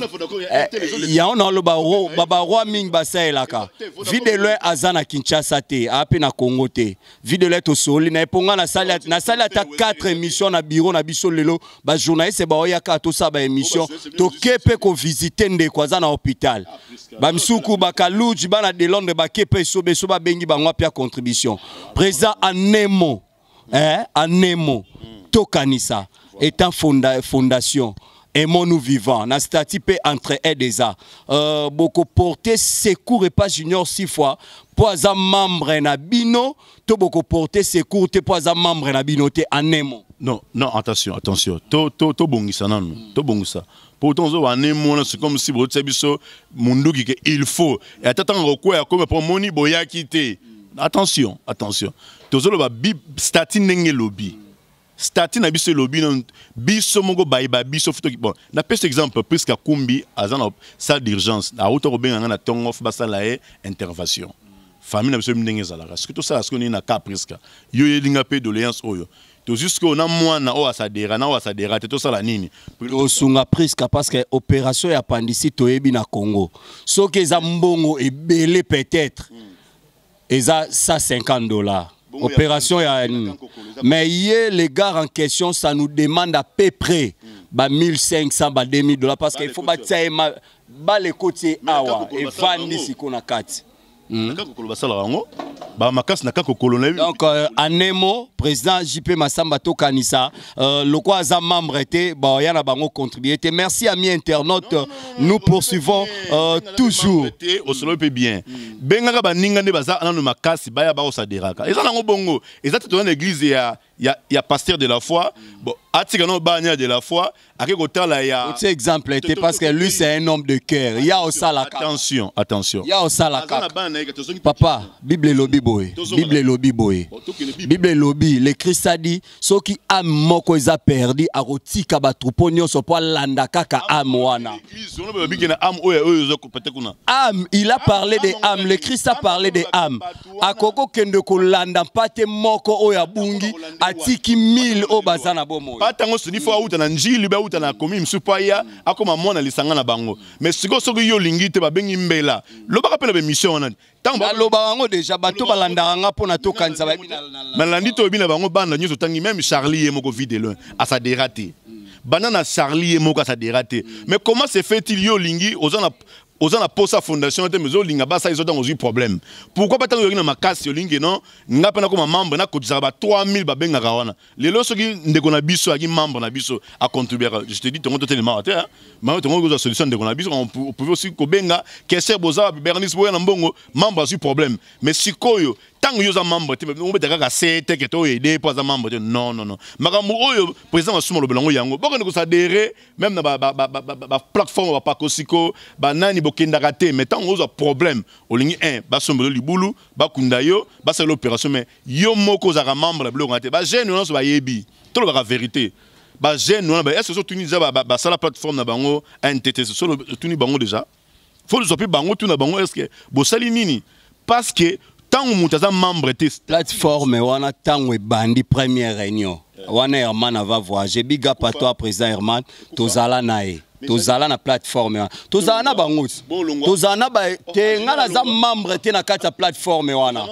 Il y a un le baro ming basay laka. Vu de loin azana Kinshasa te, ape na Congo te. Vu de loin tu sol na eponga na salle ta 4 émissions na bureau na biso lelo ba journaliste ba oyaka to sa ba émission to kepe ko visiter nde kwa za na hôpital. Ba msuku ba kaluji ba na de Londres ba kepe so beso ba bengi ba ngwa pia contribution. Président Anemo Anemo Tokanisa étant fondation aimons-nous vivants na statut entre aides beaucoup porter secours et pas junior 6 fois pour un membre na bino to beaucoup porter secours te pour un membre na bino te Anemo. Non attention to bongisa nanu to bongisa pourtant zo Anemo c'est comme si botse biso mundu ki il faut et attends recours comme pour moni boya quitter. Attention. Tozolo ba statut ndenge lobby. Statut na biso lobby non biso mongo baiba biso photo bon. Na peste exemple presque kumbi azana salle d'urgence. Na auto robenga na tongo fa basala intervention. Famille na biso ndenge zala. Parce que tout ça ce qu'on est na cas presque. Yo yelinga pe doléance oyo. To jusqu'au na mwana o asadera na o asadera te to sala nini. O sunga presque parce que opération ya appendicite to yebi na Congo. So que za mbongo e belé peut-être. Et ça, $150. Opération, mais hier, les gars en question, ça nous demande à peu près $1,500, $2,000 parce qu'il faut battre les côtés awa et vendre ici qu'on a 4. Donc, Anemo, président JP Massamba Tokanisa, le quoi a membre était, y en a bango contribué. Merci amis internautes, nous poursuivons toujours. Au solo peut bien. Benga baninga ne baza ananu makasi baya ba osaderaka. Eza nango bongo, eza te dans l'église il y a pasteur de la foi. Bon, atikano banya de la foi, akekotala ya. Cet exemple était parce que lui c'est un homme de cœur. Il y a au salaka. Attention. Il y a au salaka. Papa, Bible lobby boy. Bible lobby boy. Bible lobby, le Christ a dit ceux qui aiment moko ils perdu a rotika ba troupeau nyonso po landa kaka am wana. Âme, il a parlé des âmes, le Christ a parlé des âmes. A koko kende ko landa pate moko oya bungi atiki 1000 o bazana bomo. Patango suni fo auta na njili ba auta na komi msupaya akoma mona lisanga na bango. Mais siko soko yo lingite ba bengi mbela. Loba ka pena be mission na. Loba bango déjà bato balanda nga pona to kanza ba malandi to bina bango banda nyoso tangi même Charlie et moko vidéo à sa dératé. Banana Charlie et moko à sa dératé. Mais comment se fait-il yo lingi aux gens pour sa fondation mais aux linga basa ils ont un problème. Pourquoi pas tant yo na makasi yo lingi non nga pena comme membre na kotisa ba 3000 ba benga kawana. Lelo soki ndeko na biso aki membre na biso a contribuer. Je te dis ton tellement hein. Mais ton go solution ndeko na biso on pouvait aussi ko benga Kesser Boza Bernice Boya na mbongo membre a eu problème. Mais sikoyo tant que vous êtes membre, vous êtes d'accord c'est que tu es aidé pour membre. Non. Makambo oyo président assume le belango yango. Boko ko s'adhérer même na ba plateforme ba kosiko ba nani bokenda raté mais tant vous avez problème au ligne 1 ba sombolo libulu ba kundayo ba c'est l'opération mais yo moko za membre bloko raté ba jeune non so ba yebi. Tout la vérité. Ba jeune non ba est-ce que tu déjà ba ça la plateforme na bango NTT so tu ni bango déjà. Faut le sopi bango tu na bango est-ce que bo sali nini parce que tant que membre de plateforme wana tango bandi première réunion wana Herman va voyager big up à toi président Herman tozala nae tozala na plateforme tozala na bango tozala ba te ngala za membre te na kata plateforme wana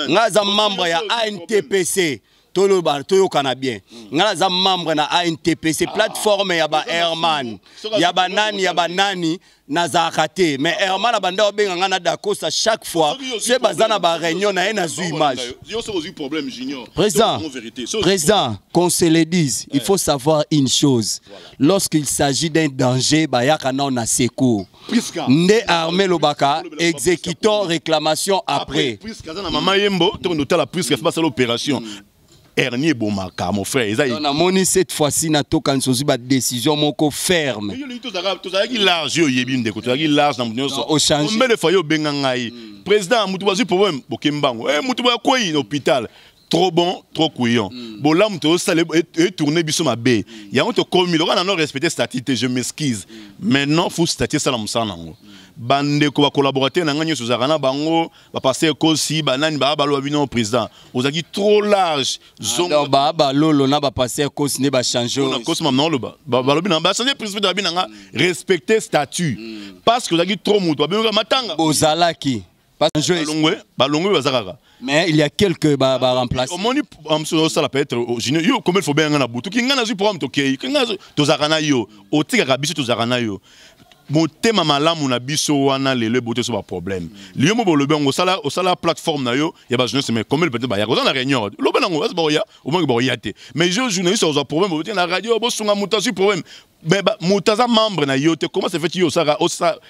ngaza membre ya ANTPC toyokana bien ngala za membre na ANTP c'est plateforme ya ba Herman ya ba nani na zakate mais Herman abanda obenga ngana dakosa chaque fois c'est bazana ba réunion na na zu image président qu'on se le dise il faut savoir une chose lorsqu'il s'agit d'un danger ba yakana on a secours ndé armé lobaka exécutant réclamation après maman yembo to noter la puisque c'est pas l'opération Ernie Bomaka, mon frère. On a moni cette fois-ci, na to kan sozi ba décision moko ferme. On met le foyer au Bengangaï. Président, Moutoubazi problème, Bokembango. Moutouba quoi hôpital. Trop bon, trop couillon. Bon là, on est tourné biso ma baie. Il y a un autre commis, on a non respecté statut, je m'excuse. Maintenant, faut statut ça l'amsanango. Bande ko ba collaborateur na ngani suzarana bango ba passer kosi banani ba ba lo bino président ozaki trop large zongo ba ba lolo na ba passer kosi ne ba changer na kosi maintenant lo ba lo bino ba changer président ba bino respecter statut parce que ozaki trop muto ba bino matanga ozalaki balongwe bazakaka mais il y a quelques ba remplacer omoni amso ça peut être yo comment il faut bien ngana butu ki ngana zu programme to kei ngana to zakana yo otika kabiso to zakana yo motema malamu na biso wana lele bote so ba problème liyo mo bolobe ngo sala plateforme na yo ya ba jeunesse mais comme peut-être ba ya ko na réunion lobe nango ba ya au moins ba ya te mais je journaliste au problème bote na radio bo sunga mutasu problème mais mutaza membre na yo te comment ça fait yo ça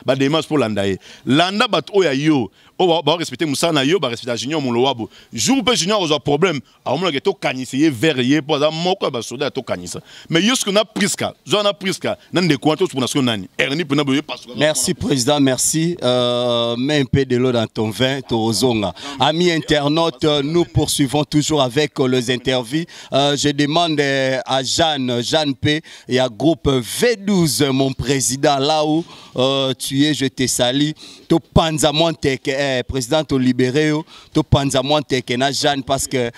ba démarche pour landaye landa bat o ya yo o ba respecter musana yo ba respecter junior mon loabo jour pe junior au problème a mo ke to kanisier verrier pour ça moko ba soda to kanisa mais yo ce qu'on a priska zo na priska nan de kwanto pour nation nani erni pour na boye pas. Merci président, merci. Mets un peu de l'eau dans ton vin, Torozonga. Amis internautes, nous poursuivons toujours avec les interviews. Je demande à Jeanne P et à groupe V12, mon président, là où tu es, je te salue. Tu panzamontek, président, tu libéré, tu panzamontek na Jeanne parce que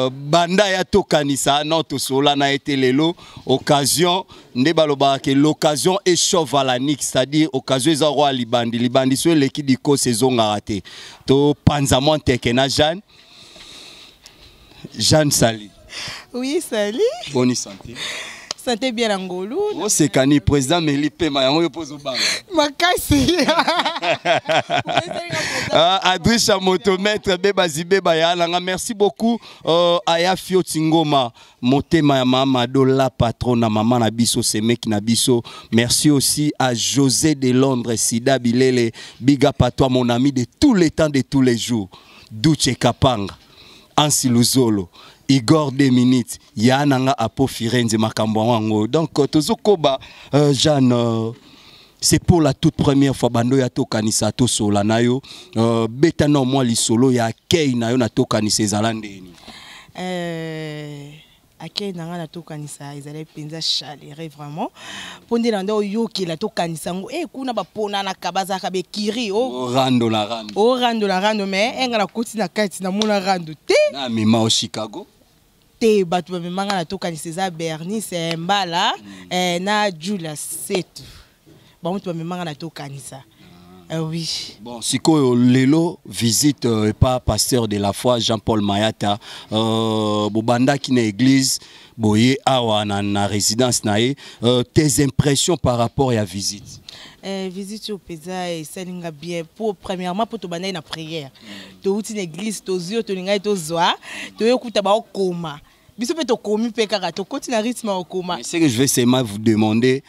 banda ya to kanisa, non to sola na été lelo, occasion, ndebaloba que l'occasion échauffe à la nique, c'est-à-dire occasion ils auront libandi sur l'équipe du co saison raté. To panzamontek na Jeanne Sali. Oui, salut. Bonne santé. Santé bien Angolou. Oh c'est cani président Melipe mayango yo pose banga. Makasi. Adrisha motomètre beba zibeba ya langa merci beaucoup Aya Fio Tingoma motema ya mama do la patronne maman na biso semeki na biso merci aussi à José de Londres Sida Bilele big up à toi mon ami de tous les temps de tous les jours Duche Kapanga Ansi Luzolo Igor 2 minutes Yananga Apo Firenze makambo wango donc tozokoba Jeanne c'est pour la toute première fois bando ya to kanisa to sola nayo beta no moi li solo ya kei nayo na to kanisa ezalande akei nanga na to kanisa ezalé penza chaleur vraiment pondé lando yoki la to kanisa ngo kuna ba pona na kabaza ka be kiri rando la rando mais enga na koti na kati na mona rando te na mima au Chicago te batu ba manga na to kanisa za Bernie c'est mbala na Julia Setu bon tu manga na to kanisa. Oui. Bon, siko lelo visite pas pasteur de la foi Jean-Paul Mayata bobanda qui na église boye awa na résidence nae tes impressions par rapport à la visite. Visite au pesa et salinga bien pour premièrement pour to banda na prière. To uti na église to zio to linga to zoa to yokuta ba okoma. Biso pe to komi pe kaka to koti na rythme okoma. C'est que je vais seulement vous demander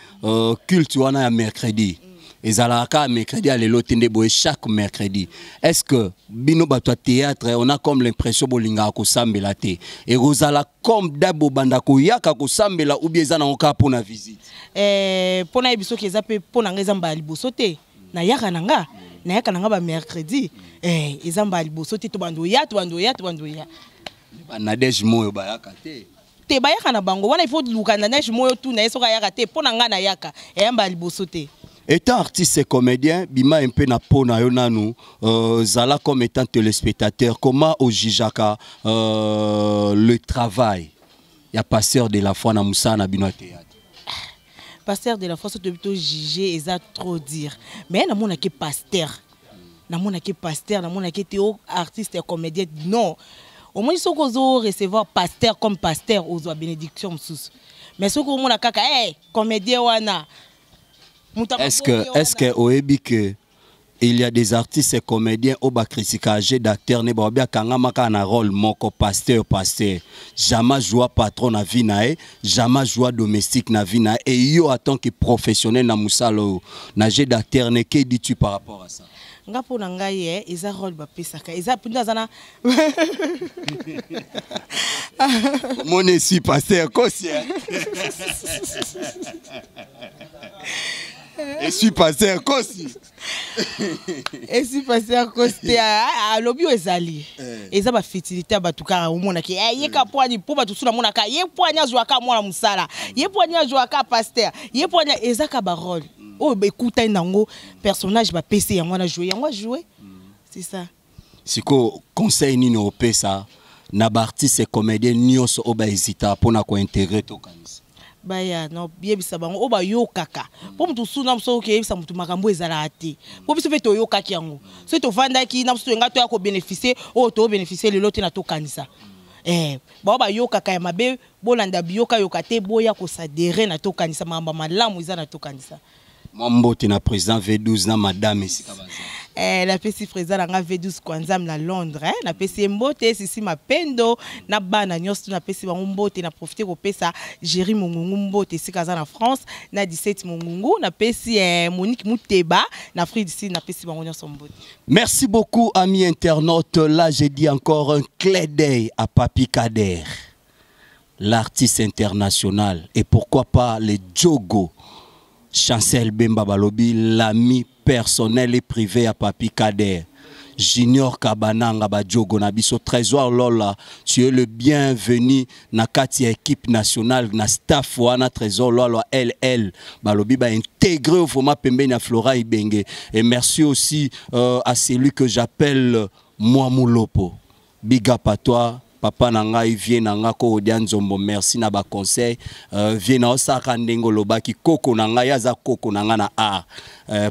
culte wana ya mercredi. Ezalaka mercredi à l'élotende boye chaque mercredi. Est-ce que bino bato théâtre on a comme l'impression bolinga ko sambela te et rozala comme dabo banda ko yaka ko sambela ou bien ezana oka pour na visite pona biso ke zape pona ngezamba liboso te na yaka nanga ba mercredi ezamba liboso te to bando ya Nadège moyo bayaka te te bayaka na bango wana il faut luka na Nadège moyo tout na yesoka yaka te pona nga na yaka eyamba liboso te. Étant artiste et comédien, bima un peu na pona yo nanu zala comme étant téléspectateur comment au jijaka le travail ya pasteur de la foi na musana bino théâtre. Pasteur de la foi so to bito juger eza trop dire mais na mona ke pasteur na mona ke théo artiste et comédien non au moins ce qu'on recevoir pasteur comme pasteur aux bénédiction sous mais ce qu'on a kaka comédien wana est-ce que oebi que il y a des artistes et comédiens au bas critiquage d'acteurs ne ba bien kanga maka na rôle moko pasteur jamais jouer patron na vie na jamais jouer domestique na vie na et yo en tant que professionnel na musalo na jeu d'acteur ne que dis-tu par rapport à ça nga po na ngai eza rôle ba pesaka eza pinda zana mon si pasteur kosia et suis passé à Kosi. Et suis passé à Kosi. À l'objet ezali. Eza ba fertilité ba tukara umona ki. Ye ka poani po ba tusuna mona ka. Ye poani azwaka mwana musala. Ye poani azwaka pasteur. Ye poani eza ka ba rôle. Oh ba écoute nango personnage ba PC yango na jouer. C'est ça. Siko conseil ni no pesa na ba artiste et comédien nyos oba hésita pona ko intégrer to kanisa. Baya no biebisa bango oba yo kaka po mutu suna mso ke yebisa mutu makambo ezala ate po biso fe to yo kaki yango so to vanda ki na mso nga to ya ko bénéficier o to bénéficier le lote na to kanisa ba yo kaka ya mabe bolanda biyoka yo kate boya ko sadere na to kanisa mamba malamu iza na to kanisa Mwambote na président V12 na madame esika baza. La PC président na V12 kwanza na Londres na PC mbote sisi mapendo na bana nyos na PC mbote na profiter ko pesa Jéri Mongungu mbote sika za na France na 17 Mongungu na PC Monique Muteba na Afrique d'ici na PC bango nyos mbote. Merci beaucoup amis internautes. Là j'ai dit encore un clin d'œil à Papi Kader, l'artiste international et pourquoi pas les Djogo. Chancel Bemba Balobi, l'ami personnel et privé à Papi Kader. Junior Kabananga Badjogo Nabiso Trésor Lola, tu es le bienvenu na kati équipe nationale na staff wana Trésor Lola LL Balobi ba intégré au format Pembe na Flora Ibenge. Et merci aussi à celui que j'appelle Mouamoulopo. Big up à toi. Papa nanga vient nanga ko odianzombo merci na ba conseil vient na osaka ndengo lobaki koko nanga yaza koko nanga na art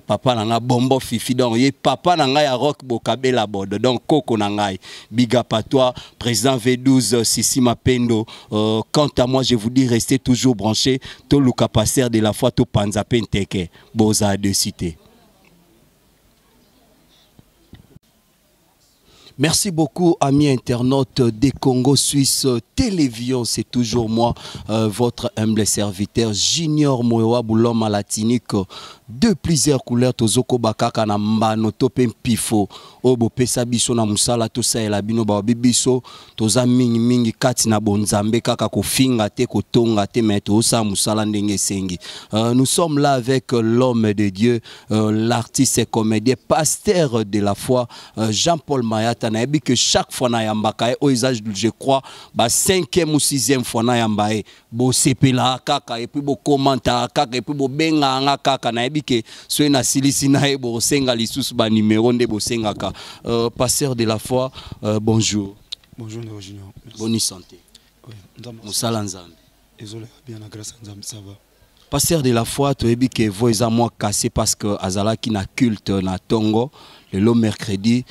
papa nanga bombo fifi donc ye papa nanga ya rock bokabela bod donc koko nanga big up à toi président V12 Sisi Mapendo. Quant à moi je vous dis restez toujours branchés to luka passer de la foi to panza penteke boza de cité. Merci beaucoup amis internautes des Congo Suisse Télévision, c'est toujours moi, votre humble serviteur Junior Moewa Boulom à latinique de plusieurs couleurs tozoko bakaka na mbano tope pifo obo pesa biso na musala to sa la bino ba bibiso toza mingi mingi kati na bonzambe kaka ko finga te ko tonga te meto sa musala ndenge sengi. Nous sommes là avec l'homme de Dieu, l'artiste et comédien, pasteur de la foi Jean-Paul Mayata. Na ebi que chaque fois na yambaka au usage je crois ba 5e ou 6e fois na yambae bo sepela kaka et puis bo commenta kaka et puis bo benga nga kaka na ebi que so na silisi na e bo senga lisusu ba numéro nde bo senga ka. Pasteur de la foi, bonjour. Bonjour Junior. Bonne santé. Oui, Moussala Nzambe. Désolé, bien la grâce Nzambe ça va. Pasteur de la foi, tu as dit que vous êtes moi cassé parce que Azala qui na culte na Tongo le mercredi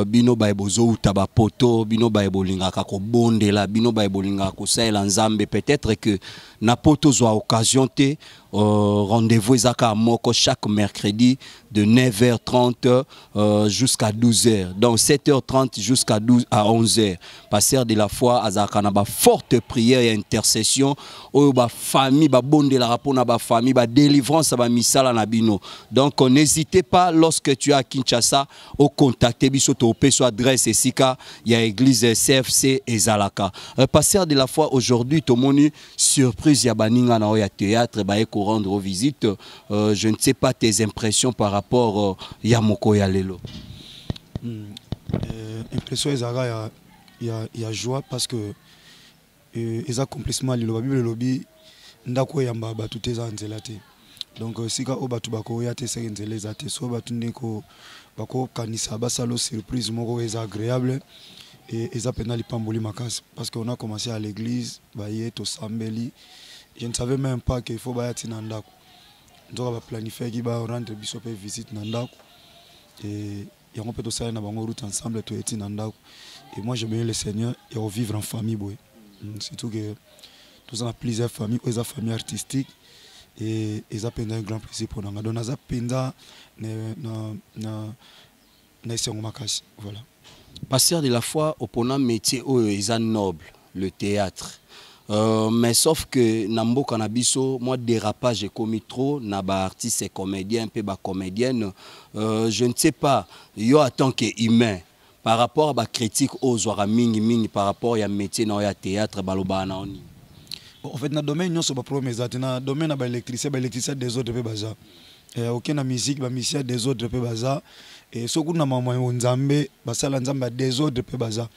bino baibozo utaba poto bino baibolinga kako bondela bino baibolinga ko saela nzambe peut-être que na poto zo occasion te rendez-vous ezaka moko chaque mercredi de 9h30 jusqu'à 12h donc 7h30 jusqu'à 12 à 11h. Pasteur de la foi azaka na ba forte prière et intercession o ba famille ba bondela rapona ba famille ba délivrance ba misala na bino. Donc n'hésitez pas lorsque tu es à Kinshasa au contacter biso to peso adresse esika ya église CFC ezalaka. Pasteur de la foi aujourd'hui to moni surprise ya baninga na ya théâtre ba eko rendre visite. Je ne sais pas tes impressions par rapport ya moko ya lelo. Impression ezaka ya joie parce que les accomplissements la Bible lobby ndako yamba ba tout eza nzela te. Donc sika o batu bako ya te senzele za te so batu ndeko bako kanisa basalo surprise moko est agréable et eza pena li pamboli makasi parce qu'on a commencé à l'église baye to sambeli. Je ne savais même pas qu'il faut bayati na ndako. Donc on va planifier qui ba rendre biso pe visite na ndako et et on peut tout ça na bango route ensemble to eti nandako. Et moi je bénis le Seigneur et on vivre en famille boy. Surtout que tous on a plusieurs familles, ils ont famille artistique et ils ont un grand plaisir pour nous. Donc ils ont penda na isengo makasi. Voilà. Pasteur de la foi opposant métier ils ont noble le théâtre. Mais sauf que Nambo Canabiso, moi dérapage j'ai commis trop, naba artiste et comédien, peu ba comédienne, je ne sais pas, yo en tant qu'humain, par rapport à la critique aux oies mingi par rapport à métier dans le théâtre, baloba naoni. En fait, dans le domaine, nous sommes premiers, dans le domaine de l'électricité, des autres peu bazar. Aucun la musique, la musique des autres peu bazar. Et ce qu'on a maman on zambe, basala nzamba des autres peu bazar.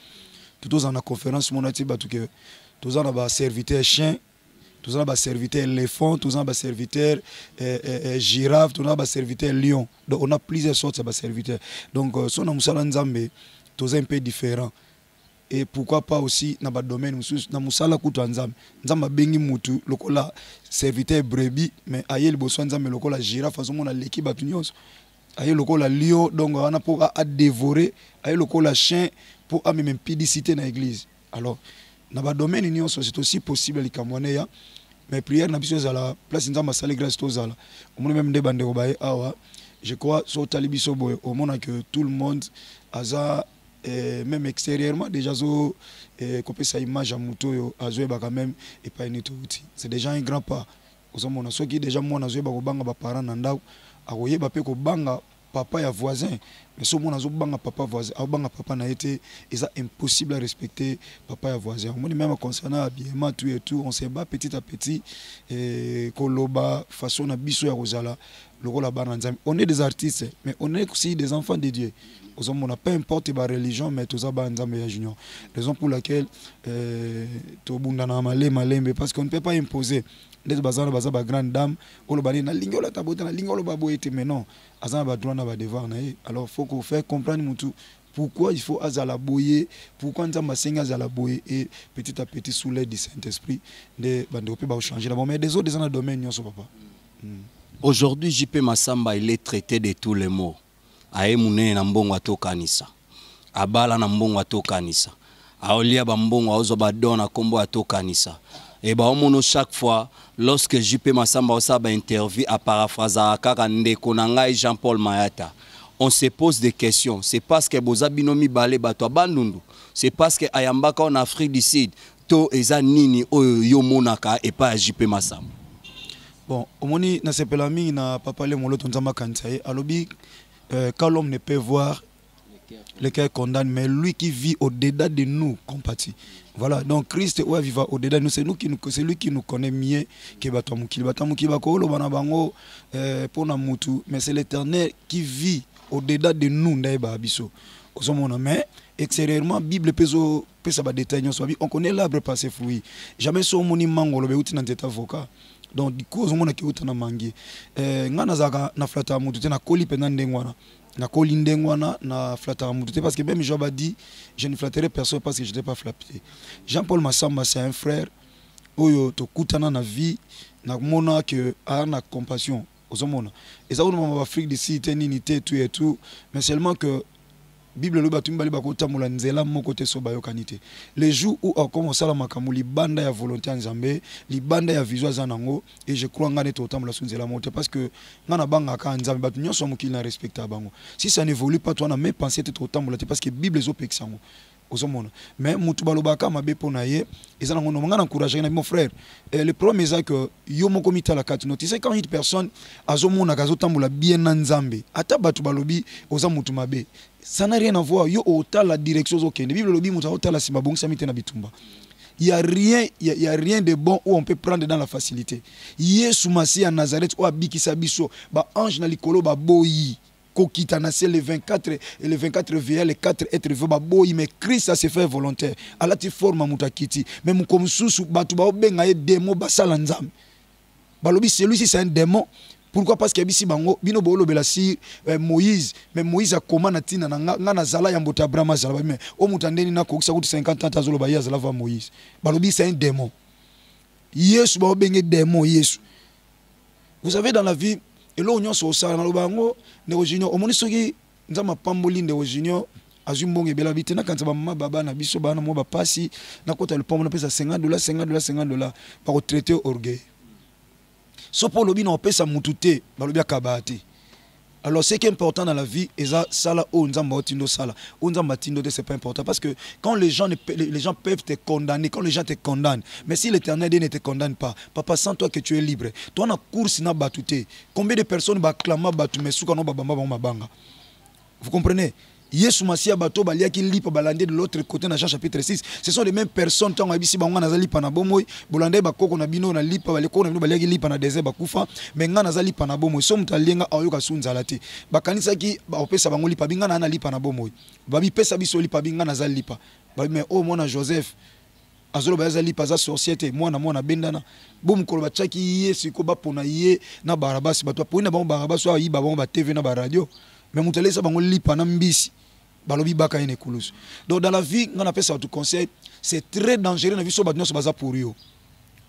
Tout en la conférence, mon ati batu que tous en a serviteur chien, tous en a serviteur éléphant, tous en a serviteur girafe, tous en a serviteur lion. Donc on a plusieurs sortes de serviteurs. Donc son musala nzambe, tous un peu différents. Et pourquoi pas aussi dans le domaine na musala kutu nzambe. Nzamba bengi mutu lokola serviteur brebis, mais aye le besoin nzambe lokola girafe, façon on a l'équipe batu nyonso. Aye lokola lion, donc on a pour à dévorer, aye lokola chien pour à même pédicité dans l'église. Alors dans le domaine, c'est aussi possible les Camerounais. Mais prière, à la place de la grâce aux ala. On même des bandes je crois sur Talibiso boy au moment que tout le monde a même extérieurement déjà copié sa image à Mouto a joué quand même et pas une outil. C'est déjà un grand pas. Aux hommes ceux qui déjà moi a joué banga parents nanda a voyé ba pe ko banga papa et voisin. Mais ce monde a banga papa voisin, a banga papa n'a été, c'est impossible à respecter papa et voisin. On même concernant habillement tout et tout, on se bat petit à petit et koloba façon na biso ya rozala, le rôle là-bas. On est des artistes, mais on est aussi des enfants de Dieu. On n'a peu importe la religion, mais tout ça ba nzambe ya junior. Raison pour laquelle to bunda na malé parce qu'on ne peut pas imposer. Les bazar ba grande dame, on le bani na lingola tabota na lingolo baboyete mais non. Azan ba droit na ba devoir na. Alors faut qu'on fait comprendre mutu pourquoi il faut azala boyer, pourquoi nzamba senga azala boyer et petit à petit sous l'aide du Saint-Esprit de bandope ba changer là. Mais des autres dans le domaine nyonso papa. Aujourd'hui JP Massamba il est traité de tous les mots. Aye munene na mbongo atokanisa. Abala na mbongo atokanisa. Aolia ba mbongo aozo ba dona kombo atokanisa. Et bah on chaque fois lorsque JP Massamba a interview à paraphraser kaka ndeko nanga Jean-Paul Mayata, on se pose des questions. C'est parce que boza binomi balé bato bandundu. C'est parce que ayambaka en Afrique du Sud to eza nini oyo yo monaka et pas JP Massamba. Bon, omoni na sepela mingi na papa le moloto nzamba kantaye alobi quand l'homme ne peut voir le cœur condamne, mais lui qui vit au-delà de nous compatit. Voilà, donc Christ ouais, vit au-delà de nous, c'est lui qui nous connaît mieux que Batamouki. Batamouki bakolo banabango pour na mutu, mais c'est l'Éternel qui vit au-delà de nous ndaeba abiso. Mais extérieurement, Bible peso pesa ba détail on connaît l'arbre par ses fruits. Jamais so moni mango lobe uti na teta avocat. Donc du coup on a ki uti na mangi. Ngana zaka na flata mutu te na koli pena ndengwana. Na kolindengwana na flattera mutu parce que même Job a dit je ne flatterai personne parce que je n'étais pas flatté. Jean-Paul Massamba c'est un frère oyo to kutana na vie na mona que a na compassion ozomona et ça on Afrique d'ici téninité tout et tout mais seulement que Bible le batumba liba kota mula nzela mon côté so bayokanité les jours où on commence à la makamu libanda ya volonté nzambe libanda ya vision zanango et je crois ngane to tamula sunzela monte parce que ngana banga ka nzambe batu nyonso mukili na respecta bango si ça n'évolue pas toi na même penser to tamula parce que Bible zo peksango ozomona mais mutu balobaka mabe pona ye ezana ngono ngana encourager na mon frère le problème est que yo moko mitala kati notice quand une personne azomona kazo tamula bien na nzambe ata batu balobi oza mutu mabe ça n'a rien à voir yo ota la direction okende Bible lobi mutu ota la simabongisa mite na bitumba. Il y a rien de bon où on peut prendre dans la facilité. Yesu Masi à Nazareth ou abikisa biso ba ange na likolo ba boyi kokita na le 24 et le 24 veillent les 4 êtres vivants ba boyi mais Christ ça se fait volontaire. Ala ti forme mutakiti mais mukomu susu batu ba obenga ye démon basala nzambe. Balobi celui-ci c'est un démon. Pourquoi? Parce que bisi bango bino bolo belasi Moïse mais Moïse a commandé tina na zala ya mbota Abraham zala mais o mutandeni na kokisa kuti 50 ans azolo ba ya zala va Moïse. Balobi c'est un démon. Yesu ba obenge démon Yesu. Vous savez dans la vie et là on so ça na lobango ne ojino omoni soki nzama pamboli ndeko junior azwi mbongo ebela bite nakanisa bamama baba na biso bana mo bapasi nakota lupambo napesa $50 bakotraite orgueil so mpo olobi na opesa mutu te balobi akaba te. Alors, ce qui est important dans la vie, c'est ça là où c'est pas important. Parce que quand les gens peuvent te condamner, quand les gens te condamnent, mais si l'Éternel ne te condamne pas, papa, sans toi que tu es libre. Toi, na course na batute. Combien de personnes clament batu mais souka no babamba banga. Vous comprenez? Yesu Masia bato balia ki lipa balande de l'autre côté dans Jean chapitre 6. Ce sont les mêmes personnes tant abisi bango na zali pana bomoy, bolande bakoko na bino na lipa baleko na bino balia ki lipa na désert bakufa, mais nga na zali pana bomoy. So mutalenga ayoka sunzala te. Bakanisa ki ba opesa bango lipa binga na lipa na bomoy. Babi pesa biso lipa binga na zali lipa. Babi mais oh mona Joseph azolo ba zali lipa za société mwana bendana. Bom kolo bachaki yesu ko bapona ye na barabasi bato pona bango barabasi wa yiba bango ba TV na ba radio. Mais mutalesa bango lipa na mbisi. Balobi baka ene kulus. Donc dans la vie, on appelle ça tout conseil, c'est très dangereux na vie so batno so baza pour yo.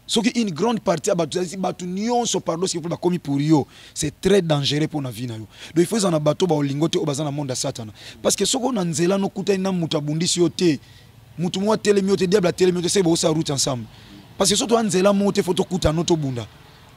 So que une grande partie batu nion so pardon ce qu'il faut ba commis pour yo, c'est très dangereux pour na vie na yo. Donc il faut ça na bato ba olingote o baza na monde ya Satan. Parce que soko na nzela no kuta ina mutu abundisi yo te. Mutu mo telemi yo te diable telemi yo te se bo sa route ensemble. Parce que surtout nzela mo te photo kuta no to bunda.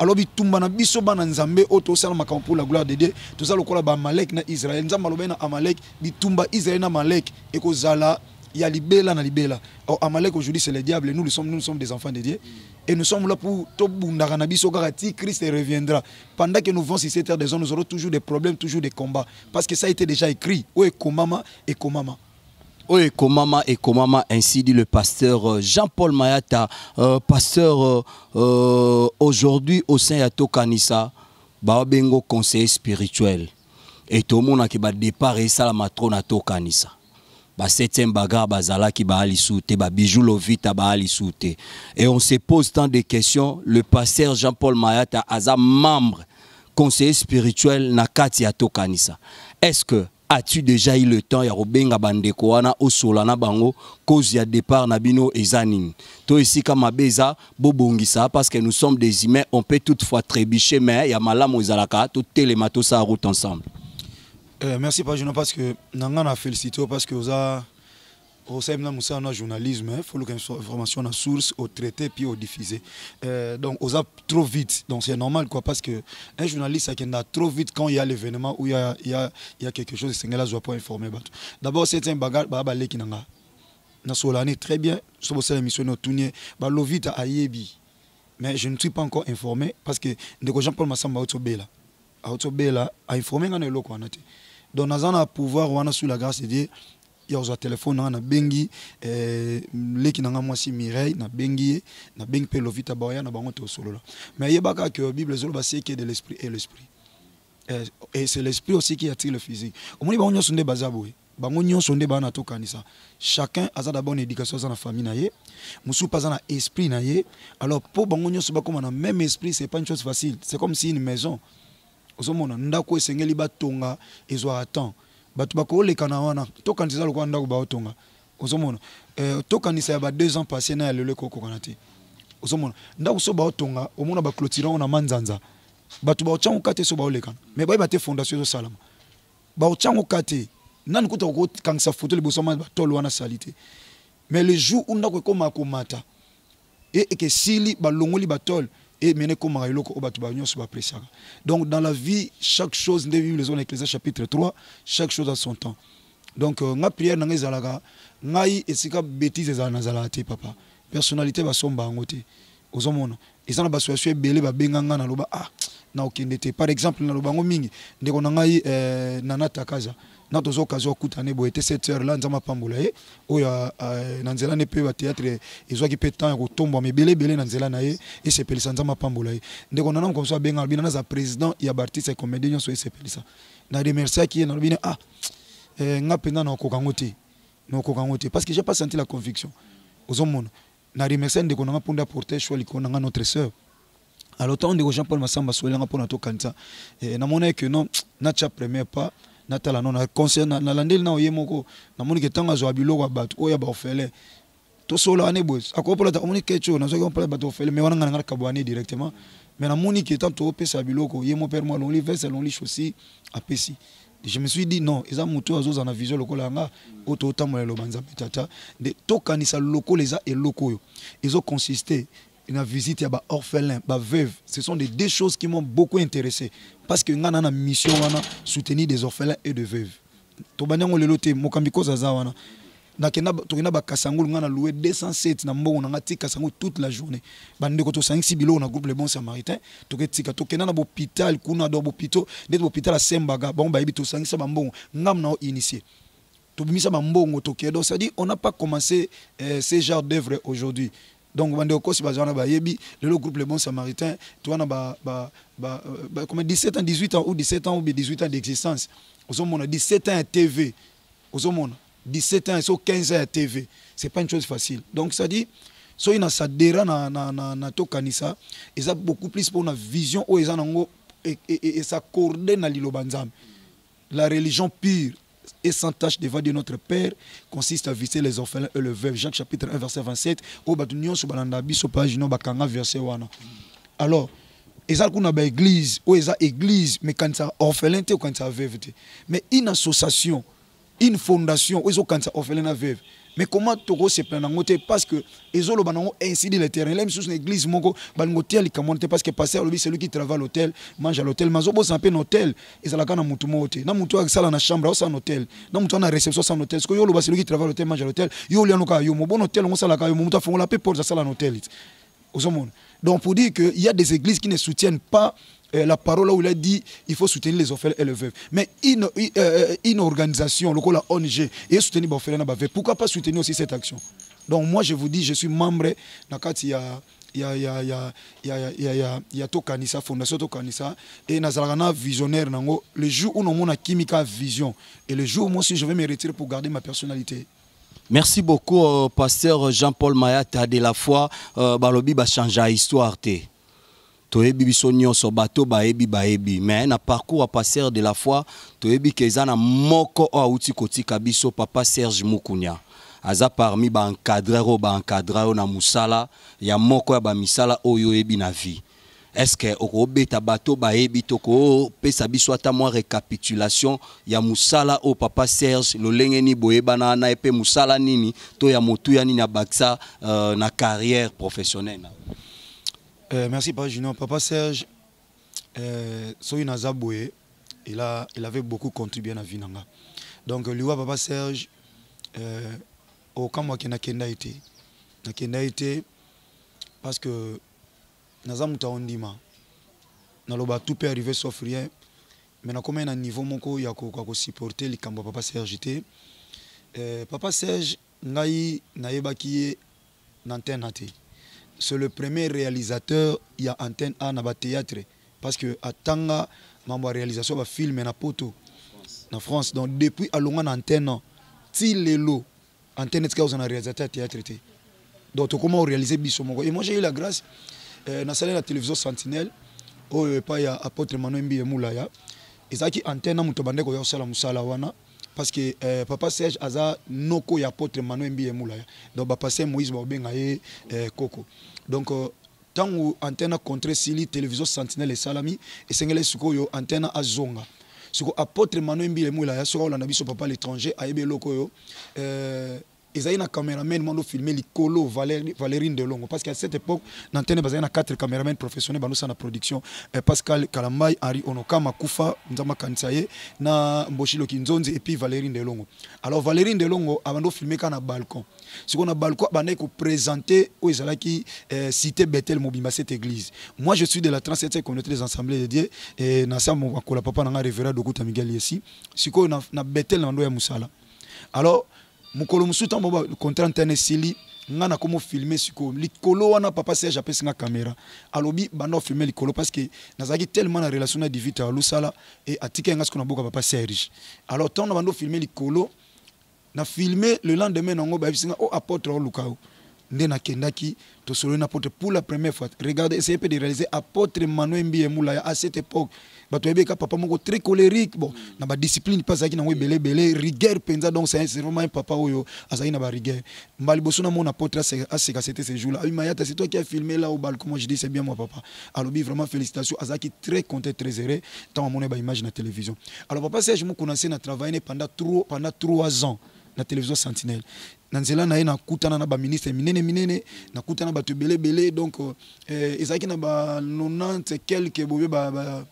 Alors bitumba na biso bana nzambe oto sala makambo pour la gloire de Dieu to sala kola ba Amalek na Israël nzamba lobena Amalek bitumba Israël na Amalek et ko zala ya libela na libela. Or Amalek aujourd'hui c'est le diable, nous sommes des enfants de Dieu et nous sommes là pour to bunda na biso garati Christ reviendra. Pendant que nous vivons sur cette terre des hommes nous aurons toujours des problèmes, toujours des combats parce que ça a été déjà écrit. Ouais komama et komama. Oui, Komama et Komama, ainsi dit le pasteur Jean-Paul Mayata, pasteur aujourd'hui au sein de Tokanisa, Bengo conseiller spirituel. Et tout le monde qui va départ et ça la matrone à Tokanisa. Septième bagarre, bazala qui va aller souter, bijou lovita va aller souter. Et on se pose tant de questions. Le pasteur Jean-Paul Mayata, asa membre conseiller spirituel na kati ya Tokanisa. Est-ce que as-tu déjà eu le temps ya robenga bandeko wana osolana bango cause ya départ na bino ezaning to ici kama beza bobongisa parce que nous sommes des humains, on peut toutefois trébucher mais ya malamu ezalaka to telema to sa route ensemble. Merci pas Juno parce que nanga na félicité parce que oza au sein de journalisme, il faut que l'information na source au traité puis au diffuser. Donc oza trop vite, donc c'est normal quoi parce que un journaliste qui a trop vite quand il y a l'événement où il y a quelque chose c'est là doit pas informer. D'abord c'est un bagarre balé qui nanga na solane très bien sur cette émission no tourner ba lovita ayebi. Mais je ne suis pas encore informé parce que ndeko Jean-Paul Massamba Otobela a informé ngana eloko anate. Donc nazana pouvoir wana sous la grâce de Dieu. Il y a un téléphone na bengi leki na mwasi Mireille na bengi pelovita boya na bango to solo. Mais yebaka que Bible zolo ba c'est que de l'esprit et l'esprit. Et c'est l'esprit aussi qui attire le physique. Omoni bango nyonso nde bazaboye. Bango nyonso nde bana to kanisa. Chacun a sa bonne éducation dans la famille na ye. Musu pas na esprit na ye. Alors pour bango nyonso ba comme na même esprit, c'est pas une chose facile. C'est comme si une maison. Ozomona ndako esengeli batonga ezo attend. Batu bako lekana wana tokanisa lokwa ndako ba otonga ozomona tokanisa ya ba 2 ans passé na lelo koko kanate ozomona ndako so ba otonga omona ba clôturer na manzanza batu ba ochango kate so ba olekana mais ba te fondation so salama ba ochango kate nani kuta ko kanisa photo le bosoma ba tolo wana salité mais le jour où ndako ko makomata et que sili ba longoli ba tol et mener comme Mariloko au batu bagnon sur apprécier. Donc dans la vie, chaque chose de vivre les zones Ecclésiaste chapitre 3, chaque chose a son temps. Donc nga prière na ngezalaga, ngai esika bêtise za nazalate papa. Personnalité ba somba ngote. Ozomona. Ezana ba soyeux belé ba benganga na loba na okendete. Par exemple na loba mingi ndeko na ngai nana takaza. Na tozo kazo kutane bo était 7 heures là nzama pambola oya na nzela ne pe ba théâtre ezwa ki pe temps ko tombo me belé na nzela na ye et c'est pelisa nzama pambola ndeko nana comme ça benga bina na président ya artiste comédien so c'est pelisa na remercier qui na bina nga penda na kokangote parce que j'ai pas senti la conviction ozomona na remercier ndeko nanga punda porter choix likona nga notre sœur. Alors tant de Jean-Paul Massamba solenga pour na to kanisa na mona que non na cha premier pas natala non conseil na landel na oyemoko na moni ke tanga zo abilo kwa batu oya ba ofele to solo ane boss akopola ta moni kecho na zo ko ba to ofele mais wana ngana kabwane directement mais na moni ke tant to pesa biloko yemo père moi l'on li verse l'on li choisi apesi Je me suis dit non, ils ont monté à la vision locale là, autant moi le banza petata, de tokanisa locaux les a et locaux. Ils ont consisté une visite à orphelin, à veuve. Ce sont des deux choses qui m'ont beaucoup intéressé parce que nous avons une mission de soutenir des orphelins et des veuves. Tobanyango lelote mokambiko zazawana. Nakena tokena ba kasangulu ngana loué 207 na mbongo na ngati kasangu toute la journée. Bandeko to 5 bilo na groupe Les Bons Samaritains, toketika tokena na hôpital kuna do hôpital, des hôpital à Sembaga, bon ba ebito 5 mbongo ngam na initié. Tobimisa mbongo tokedo, ça dit on n'a pas commencé ces genres d'œuvres aujourd'hui. Donc bandeko si bazana ba yebi le groupe Les Bons Samaritains, toi na comme 17 ans, 18 ans ou 17 ans ou 18 ans d'existence. Aux hommes on a 17 ans à TV. Aux hommes on 17 ans et 15 ans à TV. C'est pas une chose facile. Donc ça dit, so il y a ça dera na to kanisa, ils ont beaucoup plus pour une vision où ils ont et ça coordonne na lilobanzam. La religion pure et sans tâche devant Dieu notre Père consiste à visiter les orphelins et le veuve. Jacques chapitre 1 verset 27. Au batunion sur balanda biso page no bakanga verset wana. Alors ils ont une église, ou ils ont église, mais quand ça orphelin ou quand ça veuve. Mais une association, une fondation, ils ont quand ça orphelin à veuve. Mais comment Togo se plaint parce que ils ont ainsi dit le terrain. Là, ils une église, parce que pasteur, c'est lui qui travaille à l'hôtel, mange à l'hôtel. Mais ils ont un hôtel, ils ont un hôtel. Ils ont une chambre, ils ont un hôtel. Ils ont une réception, c'est un hôtel. C'est lui qui travaille à l'hôtel, mange à l'hôtel. Ils ont un bon hôtel, ils ont un hôtel, ils ont un hôtel. Donc pour dire qu'il y a des églises qui ne soutiennent pas la parole où il a dit il faut soutenir les orphelins et les veuves. Mais une organisation, la ONG, et soutenir les orphelins et les veuves, pourquoi pas soutenir aussi cette action? Donc moi je vous dis, je suis membre de la Tokanisa, Fondation Tokanisa, et Nazarana visionnaire. Le jour où nous avons Kimika Vision, et le jour où moi aussi je vais me retirer pour garder ma personnalité. Merci beaucoup, pasteur Jean-Paul Mayata de la foi. Balobi ba changer l'histoire te. Toyebi biso nyonso bato baebi baebi. Mais na parcours à pasteur de la foi, toyebi kezana moko o auti kotika biso papa Serge Mukunya. Aza parmi ba encadreur na musala ya moko ya ba misala oyo ebi na vie. Est-ce que au beta bato baebi toko pesa biso ata mo récapitulation ya musala au papa Serge lolenge ni boyebana na epe musala nini to ya motu ya nini baksa na carrière professionnelle. Merci Papa Junior. Papa Serge Soy Nazaboye, il avait beaucoup contribué à la vie nanga. Donc lui Papa Serge au camp qui n'a kenda été parce que Nazamuta ondima naloba tout peut arriver sauf rien mais na comme un niveau moko ya ko supporter les camps Papa Serge était Papa Serge ngai naebaki n'antenne até. C'est le premier réalisateur il y a antenne A na ba théâtre parce que atanga mambo réalisation ba film na poto na France. Donc depuis alonga na antenne ti lelo antenne est cause na réalisateur théâtre té. Donc comment réaliser biso moko et moi j'ai eu la grâce na salle la télévision Sentinelle au pas ya apôtre Manuel Mbi Moulaya ezaki antenne muto bandeko ya sala musala wana parce que papa Serge aza noko ya apôtre Manuel Mbi Moulaya donc ba passer Moïse ba benga ye Koko. Donc tant où antenne contre Sili télévision Sentinelle et Salami et sengele suko yo antenne azonga suko apôtre Manuel Mbi Moulaya suko la biso papa l'étranger ayebe loko yo ils avaient un caméraman qui a filmé l'icolo Valérine Delongo. Parce qu'à cette époque, l'antenne avait 4 caméramans professionnels dans la production. Pascal Kalambay, Henri Onoka, Makoufa, Nzama Kansaye, Mboshilo Kinzonzi et puis Valérine Delongo. Alors Valérine Delongo a filmé sur le balcon. Sur le balcon, il a présenté où ils allaient citer Bethel Mobimba, cette église. Moi, je suis de la 37e communauté des assemblées de Dieu. Et Nassam Wakola Papa Nanga Révérend Dokuta Miguel ici. C'est quoi na Bethel Nandoya Moussala. Alors, mukolo musuta mboba contrat antenne Sili ngana komo filmer siko likolo wana papa Serge apesi nga caméra alobi bando filmer likolo parce que nazaki tellement na relation na divita à lusala et atika nga siko na boka papa Serge. Alors tant bando filmer likolo na filmer le lendemain nango ba bisinga o apôtre o lukao Ndena Kendaki, to solo apôtre pour la première fois. Regardez, essayez de réaliser apôtre Manuel Mbiemula à cette époque. Batoyebeka papa moko très colérique, bon, na ba discipline pas ça qui na belé belé rigueur penza, donc c'est vraiment un papa oyo azaki na ba rigueur. Mbali bosso na mon apôtre à c'était ces jours-là. Mayata, c'est toi qui as filmé là au balcon, moi je dis c'est bien moi papa. Alors vraiment félicitations, azaki très content, très heureux tant mon ba image na télévision. Alors papa Serge mo commencé à travailler pendant 3 ans na télévision Sentinelle. Nanzela na na kutana na ba ministre minene na kutana ba belé donc ezaki na ba 90 quelques bobé ba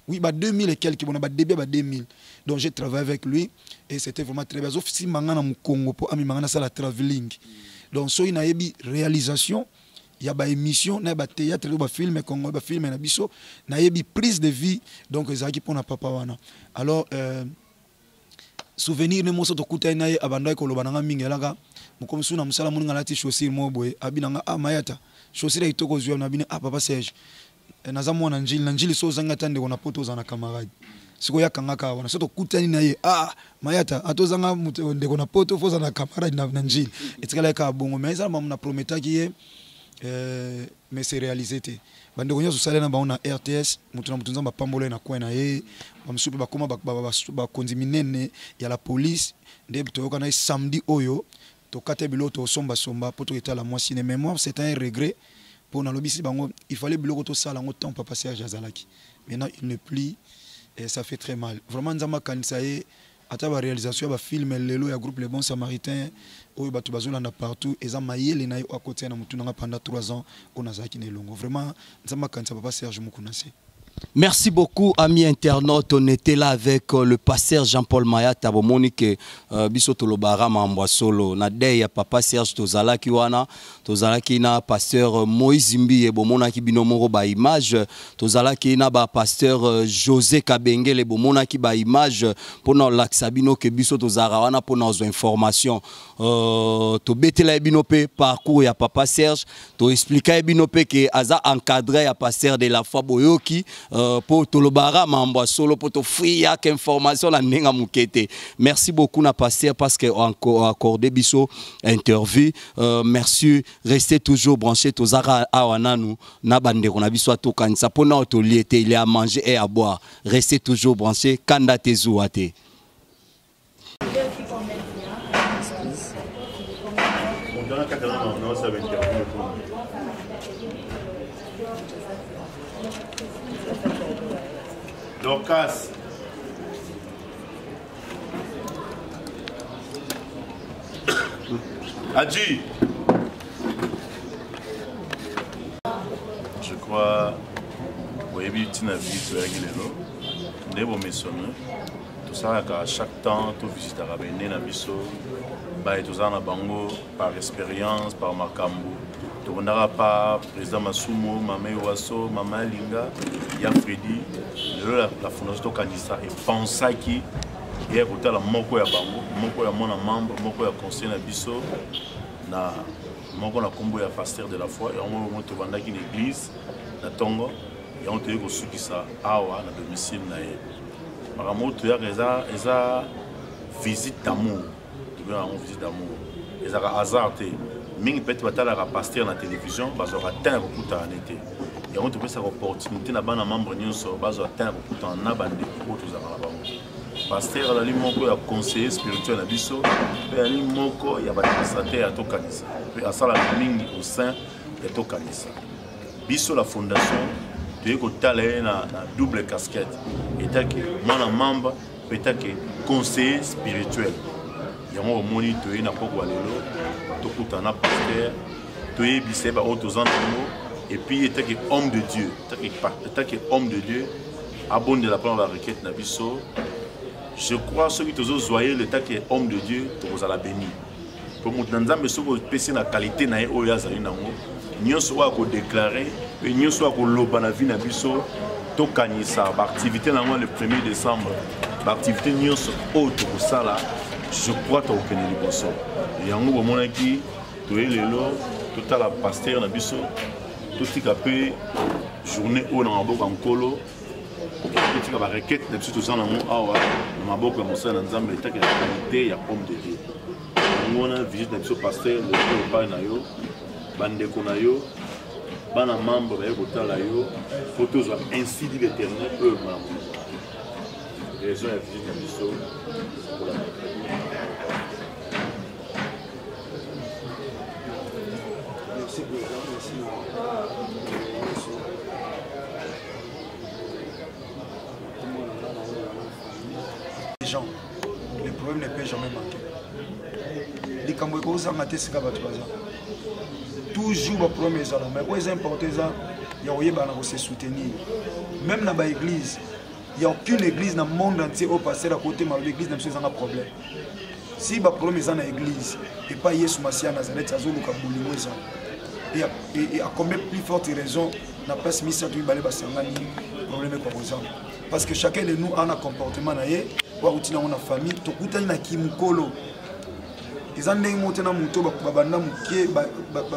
oui, 2000 et quelques, bon, début 2000. Donc j'ai travaillé avec lui et c'était vraiment très bien. Sauf si mangana mu Congo pour ami mangana ça la traveling. Donc so il y a une réalisation, il y a une émission, il y a un théâtre, il y a un film Congo, il y a un film Nabiso, il y a une prise de vie donc ezaki pour na papa wana. Alors souvenir ne moso to kuta na abandoi ko lobananga mingelaka mukomi suna musala muninga lati chaussure mo boy abinanga mayata chaussure itoko zwa na bina papa Serge. Nazamu na njili so zanga tande kona poto za na camarade siko yakanga ka wana soto kutani na ye mayata atozanga ndeko na poto foza na camarade na njili etikala ka bongo mais ça m'a prometaki ye mais c'est réalisé te bande konyo sala na ba na RTS mutu na mutunza ba pambolo na kwena ye ba msupe ba koma ba konzi minene ya la police nde toyoka na samedi oyo to kate biloto somba poto etala moi ciné mémoire c'est un regret. Pour nous, il fallait bloquer tout ça, le temps pour passer à Jazalaki. Maintenant, il ne plie et ça fait très mal. Vraiment, Nzama Kansaye, à ta réalisation, il y a film, il y a groupe Les Bons Samaritains, il y a tout partout, et ça m'a yé à côté pendant 3 ans, on a Zaki Nelongo. Vraiment, Nzama Kansaye, papa Serge Moukounase. Merci beaucoup, amis internautes. On était là avec le pasteur Jean-Paul Mayata. Monique biso tolobara mambwa solo. Nade ya papa Serge tozalaki wana. Tozalaki na pasteur Moïse Mbi e bomonaki binomoro ba image. Tozalaki na ba pasteur José Kabengele bomonaki ba image pona laksabino ke biso tozara wana pona ozo information. To betela binope parcours ya papa Serge. To expliquer binope ke aza encadré ya pasteur de la foi boyoki. Pour tolobara mambwa solo pour to fouiller information la nenga mukete. Merci beaucoup na pasteur parce que encore accordé biso interview. Merci, restez toujours branchés tozara awananu na bande on a biso to kanisa pona to liete il est à manger et à boire. Restez toujours branchés kanda tezuate. Dorcas. Adji. Je crois oui tina vie tu as gilelo ndebo mesonne tout ça à chaque temps tu visites à Rabene na biso ba tout ça na bango par expérience par makambu to ndara pa président Masumo mama Waso mama Linga ya Freddy la fondation Kanisa et pensa qui et côté la moko ya bango moko ya mona membre moko ya conseil na biso na moko na kombo ya pasteur de la foi et on monte vandaki l'église na tongo et on te ko sukisa awa na domicile na ye maramoto ya eza visite d'amour tu veux une visite d'amour eza hasard te mingi peut-être batala ka pasteur na télévision bazo atteindre kuta en été et on te peut cette opportunité na bana membre nyonso bazo atteindre kuta na bande ko to za na bango pasteur la limoko ya conseiller spirituel na biso pe ali moko ya administrateur ya to kanisa pe asala mingi au sein ya to kanisa biso la fondation tu es ko tala na double casquette et que mwana membre peut-être que conseiller spirituel yango omoni to na poko lelo to kutana pasteur to yebise ba otozana ngo et puis était que homme de Dieu était que homme de Dieu abonde la première requête na biso. Je crois ceux qui te zoyer le temps qui est homme de Dieu tu la béni pour mon nzambe so ko pesi na qualité na o ya zali nango nyonso wa ko déclarer et nyonso wa ko loba na vie na biso to kanisa ba activité nango le 1er décembre ba activité nyonso o to ko sala je crois to okene liboso yango bo monaki to elelo to tala pasteur na biso to tika pe journée o na maboko nkolo tika ba requête na biso to sana mo awa na maboko ya mosala nzambe taka ya qualité ya homme de Dieu on a visite na biso pasteur le pas na yo bandeko na yo bana membre baye kotala yo photos ainsi dit l'éternel eux membre raison ya visite na biso pour la merci les gens le problème ne peut jamais manquer les kambo ko za ngate sika batu baza toujours ba problème ezala mais quoi est important ça ya oyeba na ko se soutenir même na ba église il y a aucune église dans le monde entier au passé à côté de l'église n'a pas de problème si ba problème est dans l'église et pas Yesu Masia Nazareth azulu ka bolingo ça et à combien plus forte raison n'a pas mis ça tout balé basangani problème est comme ça parce que chacun de nous a un comportement na ye wa utina on a famille to kutani na kimukolo ils ndenge monté na muto babanda mukie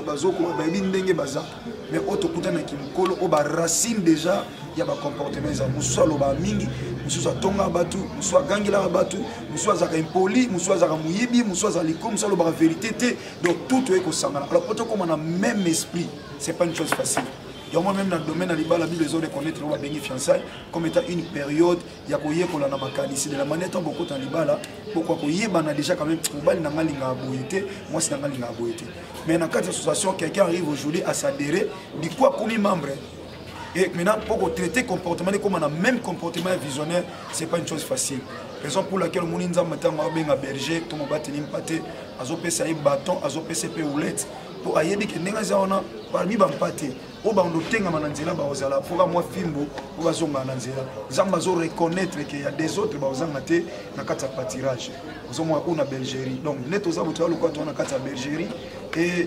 bazoko babi ndenge baza mais auto kutana kimukolo o ba racine déjà ya ba comportement za muso loba mingi muso tonga batu muso gangila batu muso za ka impoli muso za ka muyibi muso za likom muso loba vérité té donc tout est kosangana alors poto comme on a même esprit c'est pas une chose facile. Et moi-même dans le domaine de la Bible, les autres reconnaissent le béni fiançailles comme étant une période, il y a koye ko la na makanisi de la manière dont beaucoup dans libala, beaucoup koye bana déjà quand même bali na ngalinga aboyité, moi c'est na ngalinga aboyité. Mais dans quatre associations, quelqu'un arrive aujourd'hui à s'adhérer, dit quoi comme membre. Et maintenant pour traiter comportement comme on a même comportement visionnaire, c'est pas une chose facile. Raison pour laquelle mon inza matanga benga berger, to mo batini mpate, azo pesa e bâton, azo pesa pe roulette pour ayebi que nenga zaona parmi ba mpate. O bando tenga mananzela ba ozala pour moi fimbo o bazonga nanzela zamba zo reconnaître que y a des autres ba ozanga te na kata pâturage ozomo una bergerie donc net oza boto lo kwato na kata bergerie et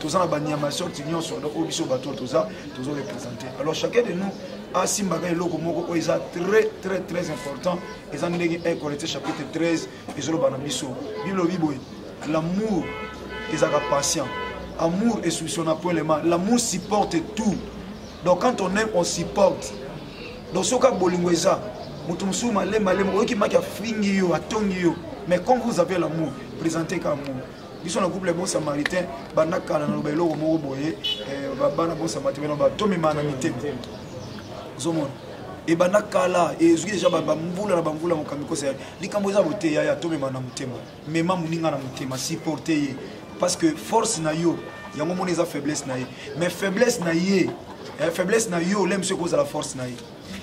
tous en banyama sorti nyonso donc obiso bato toza tozo représenter alors chacun de nous a simbaga eloko moko o eza très important et en ndenge 1 Corinthiens chapitre 13 ezolo bana biso bible biboy l'amour ezaka patient. Amour est sous son appellement. L'amour supporte tout. Donc quand on aime, on supporte. Donc ce cas bolingweza, mutumsu malé oki maki fingi yo atongi yo. Mais quand vous avez l'amour, présentez comme amour. Ils sont le couple bon samaritain, bana kala na lobelo ko mo boye, bana bon samaritain ba tomi mana mitema. Zomon. Et bana kala et zuki déjà ba mvula na bamvula mo kamiko se. Likambo za bote ya tomi mana mutema. Mema muninga na mutema supporter. Parce que force na yo, il y a un moment où faiblesse na ye. Mais faiblesse na ye, faiblesse na yo, l'aime ce cause la force na ye.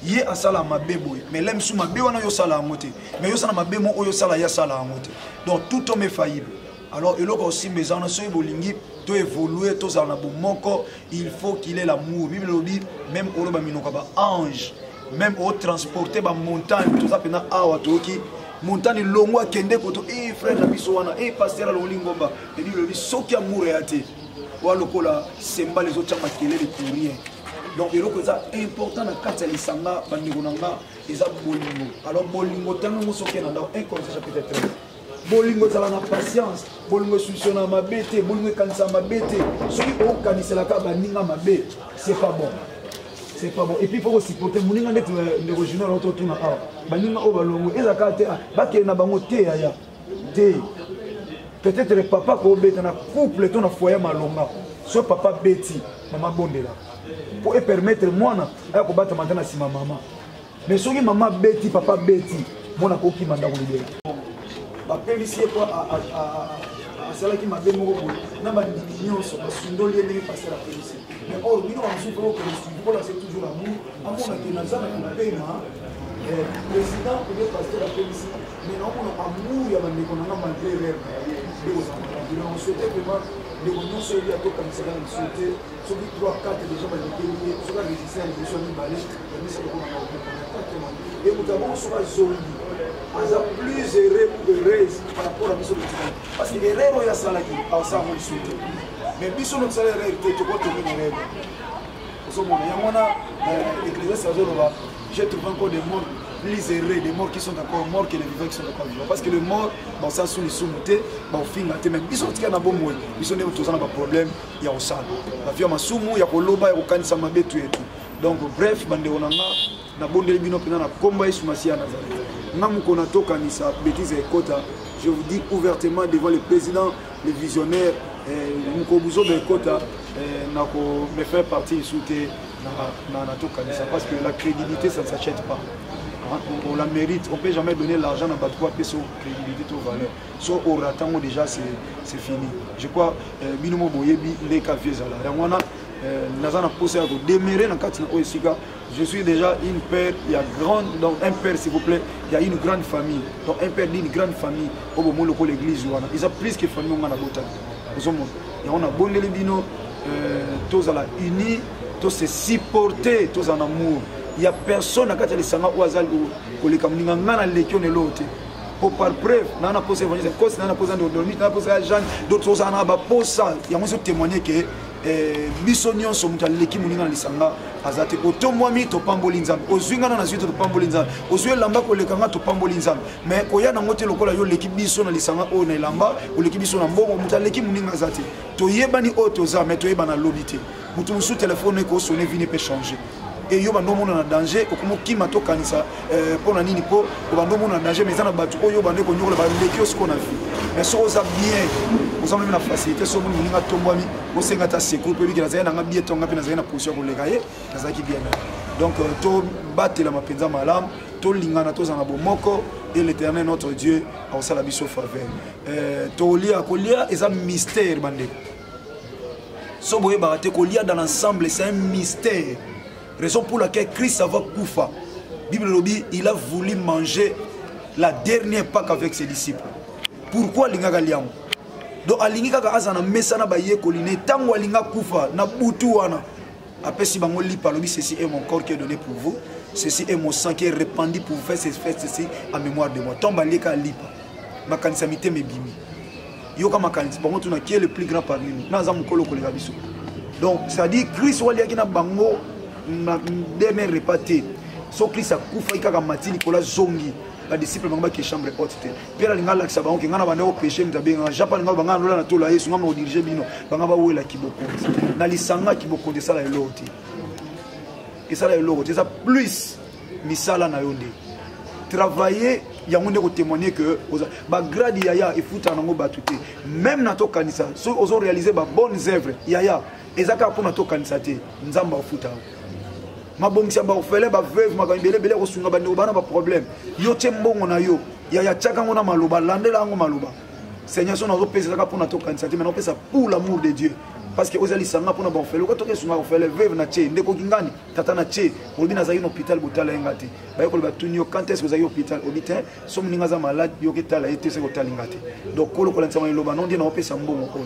Ye a sala ma beboy, mais l'aime sous ma béwana yo sala à moté. Mais yo sala ma bémo yo sala ya sala à moté. Donc tout homme est faillible. Alors il y a aussi mes gens qui bolingi, to évoluer, to sala bon moko, il faut qu'il ait l'amour. Bible dit même au ba minoka ba ange, même au transporter ba montagne, tout ça pena awa toki. Montagne longo kende koto frère na biso wana pasteur la lingomba et dit le soki amour et até wa lokola semba les autres makelele pour rien donc il est important na kati ya lisanga bandeko nanga eza bolingo alors bolingo tango mo soki na ndao 1 Corinthiens chapitre 13 bolingo zala na patience bolingo solution ma bête bolingo kanisa ma bête soki o kanisela ka baninga mabe c'est pas bon. C'est pas bon. Et puis il faut aussi supporter mon ingé de original autour de ah baninga o balongo ezaka te ba ke na bango te ya te peut-être le papa ko beta na couple ton na foyer malonga so papa beti maman bondela pour permettre moi na ko bata mantana si maman mais soki maman beti papa beti mona ko ki manda ko libérer ba pelisier quoi à cela qui m'a bien moko na ba nyonso ba sundoli ndenge passer la pelisier. Mais or, nous avons souffert que le suivant, c'est toujours l'amour. Amour, on a été dans un paiement. Le président, le pasteur a fait ici. Mais non, on a amour, il y a des gens qui ont malgré l'air. On souhaitait vraiment, les gens qui ont comme ça, ils souhaitaient, sur les 3-4 des gens qui ont été sur la résistance, les gens qui ont été mais c'est comme on a fait. Et nous avons sur la zone. On a plus heureuse par rapport à mission de travail. Parce que les rêves, il y a ça là qui ont ça, on souhaitait. Mais biso notre salaire est tout côté de rêve. Parce que mon Ecclésiaste j'ai trouvé encore des morts plus heureux, des morts qui sont encore morts que les vivants qui sont encore vivants. Parce que les morts, bon ça sous les sous-moutés, bon fin la même biso tika na bon moi, biso ne tous en pas problème, il y a au sale. La vie ma sumu ya koloba ya kanisa mabetu et tout. Donc bref, bande onanga na bondeli bino pena na komba Yesu Masia Nazareth. Ngamu kona toka ni sa bêtise et kota. Je vous dis ouvertement devant le président, le visionnaire, Mukobuzo Bekota me fait partie sous parce que la crédibilité ça ne s'achète pas. On la mérite, on ne peut jamais donner l'argent à Batoua sur crédibilité aux valeurs. Soit au ratant déjà c'est fini. Je crois Binomo Boyebi les caviers à la Nazana posé à demeurer dans Katina Oesiga. Je suis déjà une père, il y a donc un père s'il vous plaît, il y a une grande famille. Donc un père d'une grande famille au moment où l'église ils ont plus que famille on a botan. Et on a bon les bino tous à la unis, tous se supporter, tous en amour. Il n'y a personne à qui les sanga ou azal ou les caminants na l'équion et l'autre. Pour par preuve, nana posé évangile, cause nana posé de dormir, nana posé à Jean, d'autres choses en a pour ça. Il y a moins de témoigner que bisonion sont mutal l'équipe moulina lisanga azate otomwami to pambolinzam ozwinga na suite to pambolinzam ozwe lamba ko lekanga to pambolinzam mais ko ya na ngote lokola yo l'équipe biso na lisanga o na lamba o l'équipe biso na mbongo mutal l'équipe moulina azate to yebani auto za mais to yebana lobité mutu musu téléphone ko sonner vini peut changer et yo bando mona na danger okumo kima to kanisa pona nini po bando mona na danger mais na batu oyo bande ko nyokola ba lekio ce qu'on a vu mais so oza bien vous avez la facilité so moun ninga tombwami o senga ta secours pe biki na zaya na bien tonga pe na zaya na position ko lekaye na zaki bien donc to batela mapenza malam to lingana to zanga bomoko et l'Éternel notre Dieu a sala biso faveur to lia ko lia eza mystère bande so boye barate ko lia dans l'ensemble c'est un mystère. Raison pour laquelle Christ va Koufa. Bible lobby, il a voulu manger la dernière Pâque avec ses disciples. Pourquoi linga liam? Donc alinga ka azana mesana ba ye koline tango alinga Koufa na butu wana. Après si bango li par lobby ceci est mon corps qui est donné pour vous. Ceci est mon sang qui est répandu pour vous faire ceci en mémoire de moi. Tomba leka lipa. Makanisa mite mebimi. Yoka makanisa bango tuna qui est le plus grand parmi nous. Na za mukolo kolega biso. Donc ça dit Christ wali akina bango na dernier reparté so Christ a kufa ikaka matini kola zongi la disciple mangba ki chambre haute te pera linga la kisaba onke ngana bande o péché mtabe nga japa linga banga lola na tola Yesu ngama o diriger bino banga ba wela kiboko na lisanga kiboko de sala eloti et sala eloti ça plus misala na yonde travailler ya ngonde ko témoigner que ba grade yaya et futa nango batute même na to kanisa so ozo réaliser ba bonnes œuvres yaya ezaka pour na to kanisa te nzamba futa ma bongisa ba ofele ba veuve ma bele bele ko sunga bande obana ba problème yo tembongo na yo ya chaka ngona maloba landela ngo maloba Seigneur son ozo pesa ka pour na to kanisa te mais on pesa pour l'amour de Dieu parce que ozali sanga pour na ba ofele ko to ke sunga ofele veuve na che ndeko kingani tata na che obi na zayi no hôpital botala ngati ba ko ba tunyo quand est-ce que vous avez hôpital obitin so mninga za malade yo ke tala ete se ko tala ngati donc ko ko lansama loba non dia na opesa mbongo ko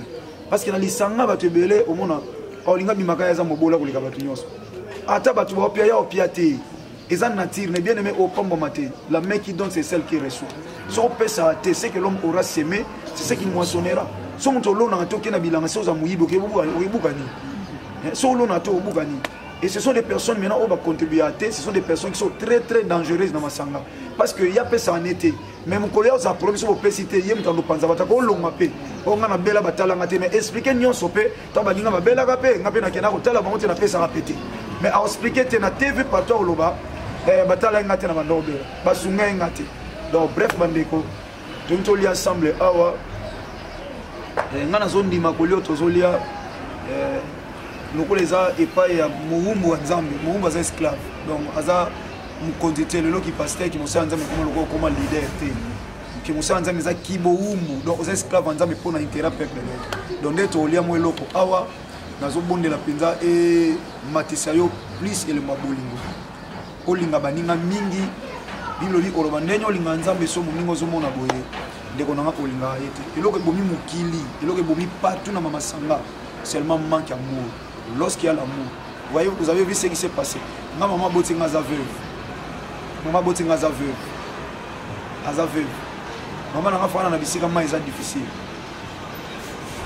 parce que na lisanga ba tebele omona olinga bimaka ya za mobola ko lika ba tunyoso ata batu ba opia ya opiate eza nature ne bien aimé au pombo maté la main qui donne c'est celle qui reçoit so pesa te c'est que l'homme aura semé c'est ce qui moissonnera so monto lo na to kena bilanga so za muyibo ke bukani so lo na to bukani et ce sont des personnes maintenant on va contribuer à te ce sont des personnes qui sont très très dangereuses dans masanga parce que ya pesa en été même ko ya za problème so pesité yem tando panza batako longa pe on a bela batala ngate mais expliquer nyon sopé to ba linga bela ka pe ngape na kena ko tala bango te na pesa rapété mais à expliquer tu na TV partout au loba batala ngate na bandobe basunga ngate donc bref bandeko tout li ensemble awa ngana zondi makolio tozolia nokoleza epai ya muumbu wa Nzambe muumbu za esclave donc aza mukondite lelo ki pasteur ki mosa Nzambe comme loko comme leader te ki mosa Nzambe za kiboumbu donc aux esclaves Nzambe pona intérêt peuple donc ndeto olia mo eloko awa nazo bondela penza et matisayo plus et le mabolingo olinga baninga mingi biloli oloba ndenyo linga Nzambe so muningo zo mona boye ndeko nanga olinga ete eloko bomi mukili eloko bomi partout na mama sanga seulement manque amour. Lorsqu'il y a l'amour, voyez, vous avez vu ce qui s'est passé. Ma maman botinga za veuve. Maman botinga za veuve. Aza veuve. Maman n'a pas na bisika ma eza difficile.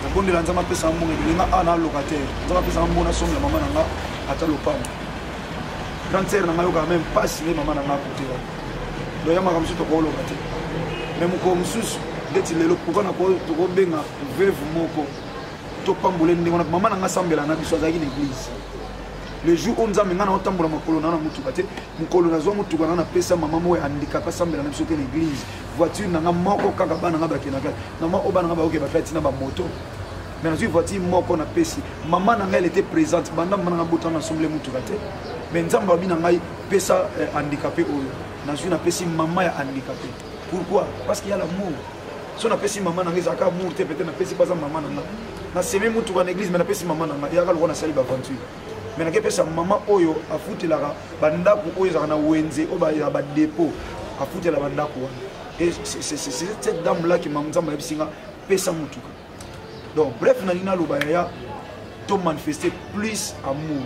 Na bonde la nzama pesa mbongo elinga ana locataire. Nzama pesa mbongo na somme maman nanga ata lopango. Grande sœur nanga yo quand même pas signé maman nanga côté là. Do yama comme si to ko locataire. Même ko mususu ndeti lelo pourquoi na ko to benga veuve moko. Maman n'a sambela na biso azaki l'église le jour où nzambe ngana otambola makolo na mutu kate mukolo na zo mutu kana na pesa maman mo handicapé sambela na biso te l'église voiture na moko kaka bana nga bakena kaka na ma obana nga ba oke ba fati na ba moto mais nazwi voiture moko na pesi maman na ngai elle était présente banda mana botana na somble mutu kate mais nzamba bina ngai pesa handicapé oyo nazwi na pesi maman ya handicapé pourquoi parce qu'il y a l'amour so na pesi maman na ngai zaka amour te peut-être na pesi pas maman na ngai na semaine mutu ba l'église mais na pesi maman na ngai ya kalwa na sali ba aventure mais na pesa maman oyo afutelaka bandako oyo zaka na wenze o ba ya ba dépôt afutelaka bandako et c'est cette dame là qui m'a nzamba bisinga pesa mutuka. Donc bref nalina lobaya to manifester plus amour.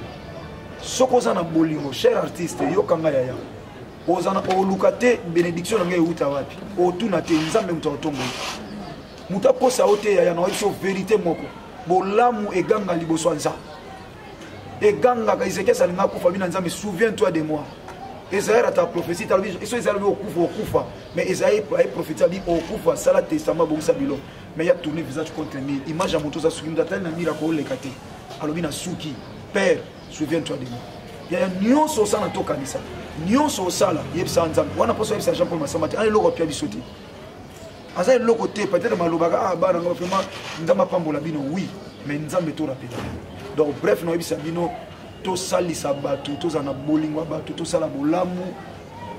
Soko za na bolingo cher artiste yo kanga yaya. Ozana olukate bénédiction na ngai uta wapi. O tuna te nzambe mutaotongo. Muta posa ote yaya na so vérité moko. Bolamu eganga liboso anza. Eganga ka Ezekiel salinga kufa bina nzambe souviens-toi de moi. Esaïe a ta prophétie, tu as vu, Esaïe au Koufa, mais Esaïe a prophétisé au Koufa, ça la testament, bon sabilo. Mais il a tourné le visage contre lui. Image à mon tour, ça souligne d'attendre un miracle, le kate. Alors il a souki, Père, souviens-toi de moi. Il y a un nion sur ça dans ton canisa. Nion sur ça là, il y a ça en zam. On a pas ça Jean-Paul Massamati, un logo pied bisoté. Asa le côté peut-être malobaga ah bah non vraiment ndama pambola bino oui, mais nzambe to rapide. Donc bref, nous avons bino tout salisa batu, tout en abolingwa batu, tout ça la bolamu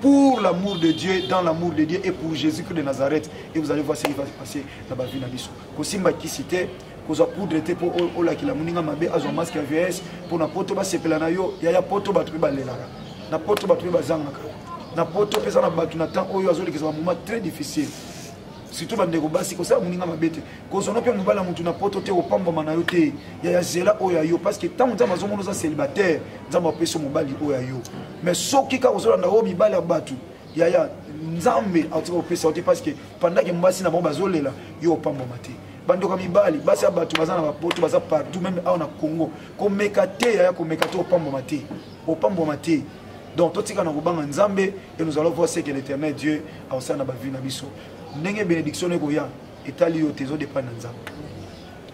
pour l'amour de Dieu, dans l'amour de Dieu et pour Jésus-Christ de Nazareth. Et vous allez voir ce qui va se passer dans la vie de Nabiso. Kosimba qui cité, koza poudre te pour ola ki la muninga mabe azo masque VS pour na poto ba sepelana yo, ya poto batu ba lelaka. Na poto batu ba zangaka. Na poto pesa na batu na temps oyo azoli keza moment très difficile. Surtout bandeko basi ko sa muninga mabete ko zono pe mubala mutu na poto te opamba manayo te ya zela oya yo parce que tant nzamba zo mono za célibataire nzamba peso mobali oya yo mais soki ka ozola na o mibala batu ya nzambe autika opesa ote parce que pendant que mbasi na bomba zolela yo opamba mate bandeko mibali basi abatu bazana ba poto baza partout même au na Congo ko mekate ya ko mekate opamba mate donc totika na kubanga nzambe et nous allons voir ce que l'Éternel Dieu a aussi na ba vie na biso. Ndenge bénédiction ekoya etali yo tezo de pananza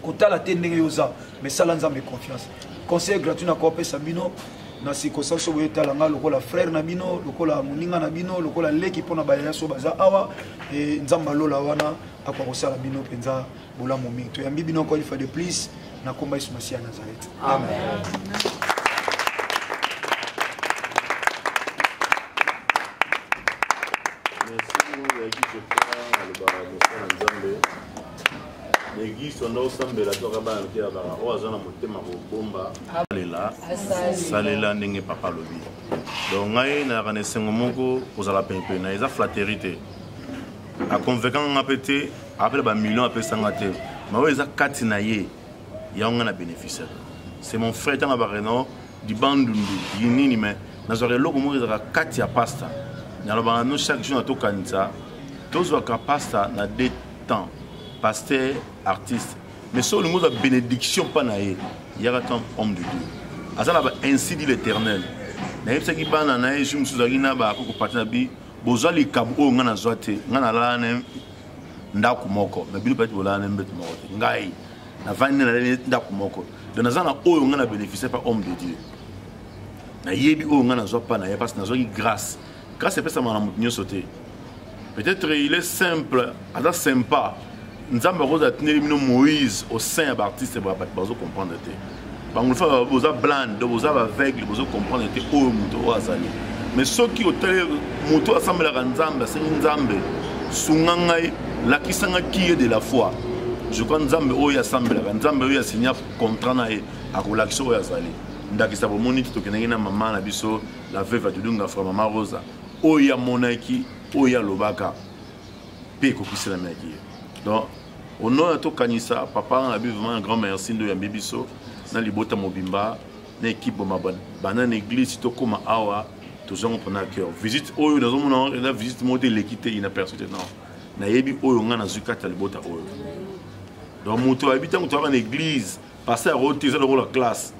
kotala te ndenge yoza mais sala nzambe confiance conseil gratuit na ko pesa bino na circonstance boye talanga lokola frère na bino lokola muninga na bino lokola leki pona bayaya so baza awa et nzamba lola wana akwa kosala bino penza bola momi to yambi bino encore une fois de plus na komba Yesu Masia Nazareth. Amen. L'église on a ensemble la torah ba qui a ba o azana motema ko bomba salela ndenge papa lobi donc ngai na kana sengo moko ozala pempe na eza flatérité a convaincant nga pété après ba million après sanga te ma o eza kati na ye ya nga na bénéficiaire c'est mon frère tanga ba reno di bandundu yinini mais na zore loko mo eza kati ya pasta na lo ba no chaque jour na to kanisa tozo ka pasta na deux temps pasteur, artiste. Mais sur le mot de bénédiction, il y a un homme de Dieu. Ainsi dit l'Éternel. Je suis dit que je suis dit que je suis dit que je suis dit que je suis dit peut-être il est simple, sympa. Nzamba roza tenir Moïse au sein d'artiste pour bazo comprendre te. Bango fa boza blanc, boza aveugle, bozo comprendre te o muto o azali. Mais ceux qui au tele muto assemble la nzamba, c'est nzambe. Sungangai la kisanga qui est de la foi. Je crois nzambe o ya assemble la nzambe o ya signer contrat na e akola kiso o azali. Ndakisa bo moni to kenenge na maman na biso la veuve de Dunga fra maman Rosa. O ya monaki, o ya lobaka. Pe ko kisela meki. Donc au nom de tout Kanissa, papa a eu vraiment un grand merci de Yambibiso, dans les bottes Mobimba, dans l'équipe de l'église, tout comme Awa, toujours on prend à cœur. Visite Oyo, dans un moment, la visite modèle l'équité inaperçue. Non, Nayebi Oyo, on a Zukat à l'ébota Oyo. Donc, mon tour habitant, on a une église, passer à rôter dans la classe.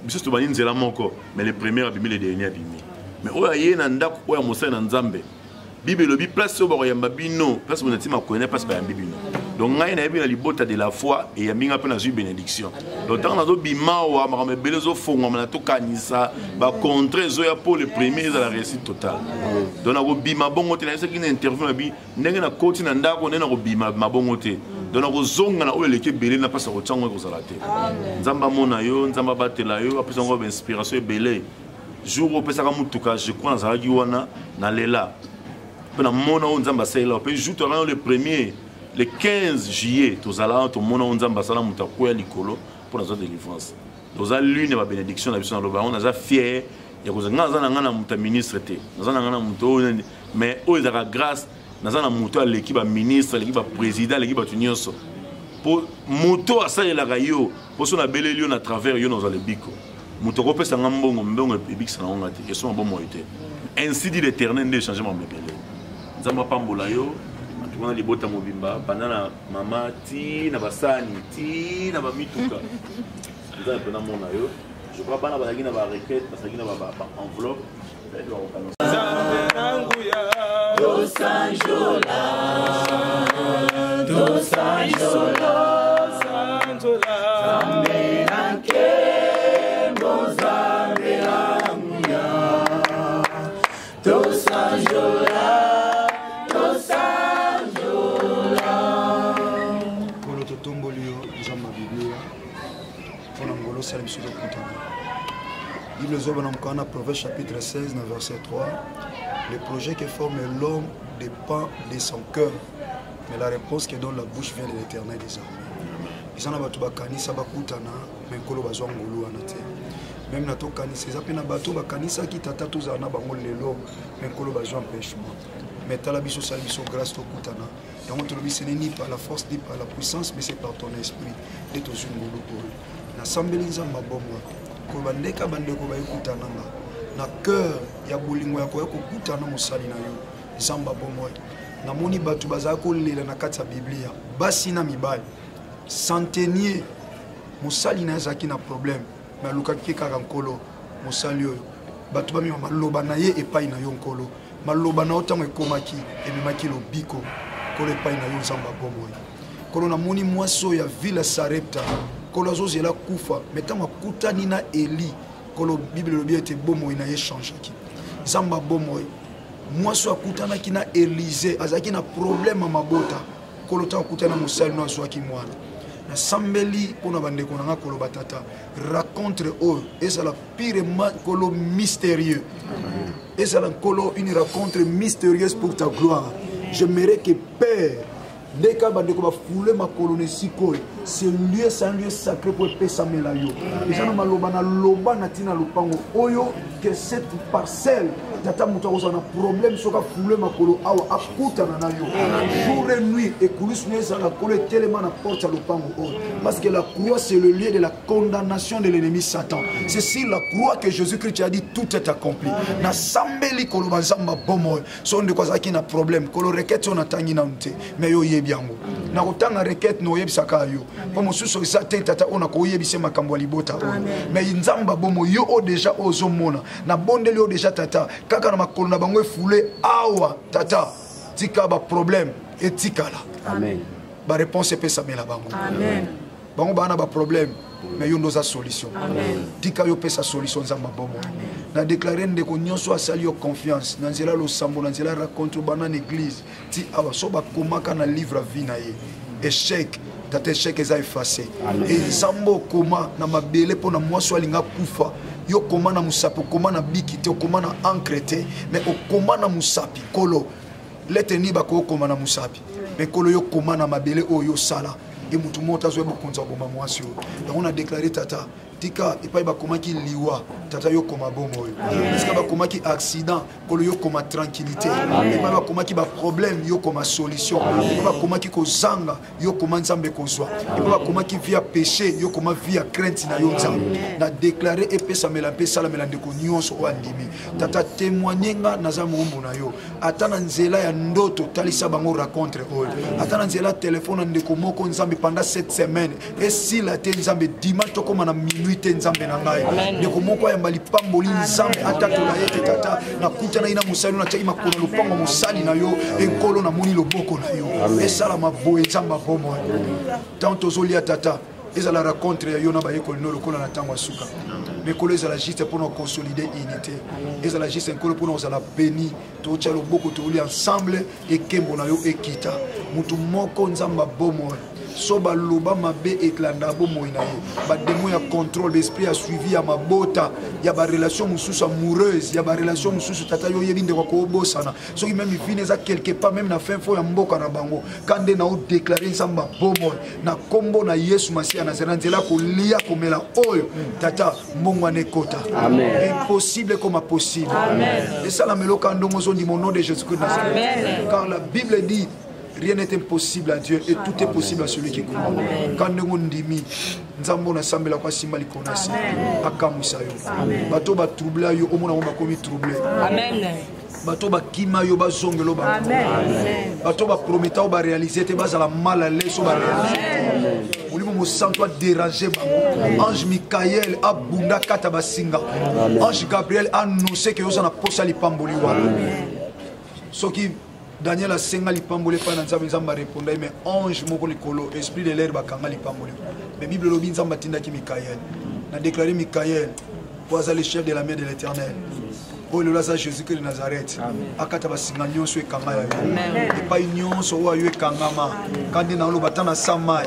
Biso to bani nzela moko, mais les premiers abimi les derniers abimi. Mais Oyo yé nanda ko ya mosa na Nzambe. Bible lobi place au boyamba bino, place mon atima connaît place ba bino. Donc ngai na bien la libota de la foi et yambinga pe na zu bénédiction. Donc dans nazo bima wa ma belezo fongo na to kanisa ba contre zo ya pour le premier à la réussite totale. Donc na go bima bongo te na ce qui interview bi ndenge na koti na ndako na go bima mabongo te. donc kozonga na oyo eleki ebele na mpasi kotyango ekozala te nzambe amona yo nzambe abatela yo apesa yango bainspiration ebele jour oyo opesaka motuka je crois nazalaki wana nalela mpe namona oyo nzambe asalela mpe jour tozalaka le premier le 15 juillet tozala tomona oyo nzambe asala moto akwea likolo mpo nazwa délivrance toza lune ya babénédiction na biso na loba yango naza fier ya kozala nga naza na nga na moto ya ministre te naza na nga na moto oyo mais oyo ezalaka grâce naza na moto aleki baministre aleki baprésident aleki bato nyonso mpo moto asalelaka yo mpo so nabeleli yo na travers yo nazwa lebiko moto akopesanga mbongo ebikisa na ngonga te eso mabomo yo te ainsi dit l'éternel nde échange mamebele nzambe apambola yo wana libota mobimba banda na mama ti na basani ti na bamituka nzambe mpena mona yo je crois bana bazalaki na barequête bazalaki na baenveloppe Bible Zobanamkana, Proverbe chapitre 16, verset 3. Le projet que forme l'homme dépend de son cœur, mais la réponse que donne la bouche vient de l'Éternel des armées. Ils en ont battu Bakanisa Bakutana, mais Kolo Bazwangulu Anate. Même Nato Kanisa, ils appellent Nabato Bakanisa qui tata tous en abangol lelo, mais Kolo Bazwan pêchement. Mais Talabiso Salibiso grâce au Kutana. Et on te le dit, ce n'est ni par la force ni par la puissance, mais c'est par ton esprit. Et ton Zungulu pour eux. Nasambeliza Mabomo. Kobandeka bandeko bayekutana na cœur ya bolingo ya koya kokutana mosali na yo zamba bomoy namoni batu bazala kolela na kati ya biblia basi na mibali centenier mosali na ezaki na problème mais alukaki kaka nkolo mosali oyo batu bamima maloba na ye epai na yo nkolo maloba na yo ntango ekomaki ememaki lobiko kolo epai na yo zamba bomoy kolo namoni mwasi oyo ya ville Sarepta kolo azozela kufa metango akutani na Eli kolo Bible lobi ete bomoy na ye changeaki zamba bomoy mwasi akutanaki na Élysée azaki na problème ya mabota kolo ta akutana mosali no azwaki mwana na sambeli pona bandeko nanga kolo batata rencontre oyo ezala pire kolo mystérieux ezala kolo une rencontre mystérieuse pour ta gloire j'aimerais que Père dès que bandeko ba foule ma colonne sikoy ce lieu c'est un lieu sacré pour pesa melayo ezana maloba na loba na tina lupango oyo que cette parcelle tata muto ko na problème soka foule ma kolo awa akuta na nayo jour et nuit et coulis neza la kolo tellement na porte à lupango oyo parce que la croix c'est le lieu de la condamnation de l'ennemi Satan c'est sur la croix que Jésus-Christ a dit tout est accompli na sambeli kolo bazamba bomo so ndeko zaki na problème kolo requête on atangi na nte mais yo biango na kotanga requête no yebisaka yo po mosusu isa te tata ona ko yebise makambo ya libota mais nzamba bomo yo o déjà ozomona na bondeli o déjà tata kaka na makolo na bango efule awa tata tika ba problème etikala amen ba réponse pesa mela bango amen bango bana ba problème mais yo ndoza solution amen tika yo pesa solution nzamba bomo na déclarer ndeko nyonso asali yo confiance na nzela lo sambo na nzela raconte bana église ti awa so ba komaka na livre vie na ye échec tata échec eza effacé et sambo koma na mabele pona mwaso alinga kufa yo koma na musapi koma na bikite koma na encre te mais okoma na musapi kolo leteni ba ko koma na musapi mais kolo yo koma na mabele oyo sala et mutu mota zo bokonza boma mwasi yo donc on a déclaré tata tika epai bakomaki liwa tata yo koma bomo yo eska bakomaki accident kolo yo koma tranquillité epai bakomaki ba problème yo koma solution epai bakomaki kozanga yo koma nzambe kozwa epai bakomaki via péché yo koma via crainte na yo nzambe na déclarer epesa mela pesa la mela ndeko nyonso o andimi tata témoigner naza mombo na yo ata na nzela ya ndoto talisa bango rencontre oyo ata na nzela téléphone ndeko moko nzambe pendant cette semaine et si la te nzambe dimanche to koma na nuit nzambe na ngai ndeko moko ya mbali pamboli nzambe atatu na yete tata na kuta na ina musali na teki makolo lupango musali na yo enkolo na moni loboko na yo esala maboye nzamba bomo tant tozolia tata ezala rencontre ya yo na bayekoli no lokola na tango asuka mais kolo ezala juste pour nous consolider unité ezala juste nkolo pour nous ala béni to tchalo boko to li ensemble et kembo na yo ekita mutu moko nzamba bomo so baloba mabe eklanda bo moina ye ba démon ya contrôle l'esprit a suivi ya mabota ya ba relation mususu amoureuse ya ba relation mususu tata yo yebi ndeko ko bosana soki même vine za quelque part même na fin fo ya mboka na bango kande na o déclarer nsamba bomo na kombo na Yesu Masia na zela ko lia komela oyo tata mbongwa ne kota amen impossible comme possible amen et ça la meloka ndongo zo di mon nom de Jésus-Christ Nazareth car la Bible dit rien n'est impossible à Dieu et tout est possible à celui qui croit. Quand nous ndimi nzambo na sambela kwa simba likonasi akamusa yo bato ba troubler yo omona ba komi troubler amen bato ba kima yo ba zongelo ba amen bato ba prometao ba réaliser te ba la mal à l'aise ba réaliser molimo mo santo déranger bango ange Michael abunda kata basinga ange Gabriel annoncé que yo na posa lipamboli wa soki Daniel a senga lipambole pa na nzambe nzamba répondre mais ange moko likolo esprit de l'air bakanga lipambole mais Bible lobi nzamba tinda ki Michael na déclaré Michael pour le chef de la main de l'Éternel pour le Lazare Jésus-Christ de Nazareth akata basinga nyonso ekanga ya et pas nyonso wa yo ekangama kandi na lo batana samai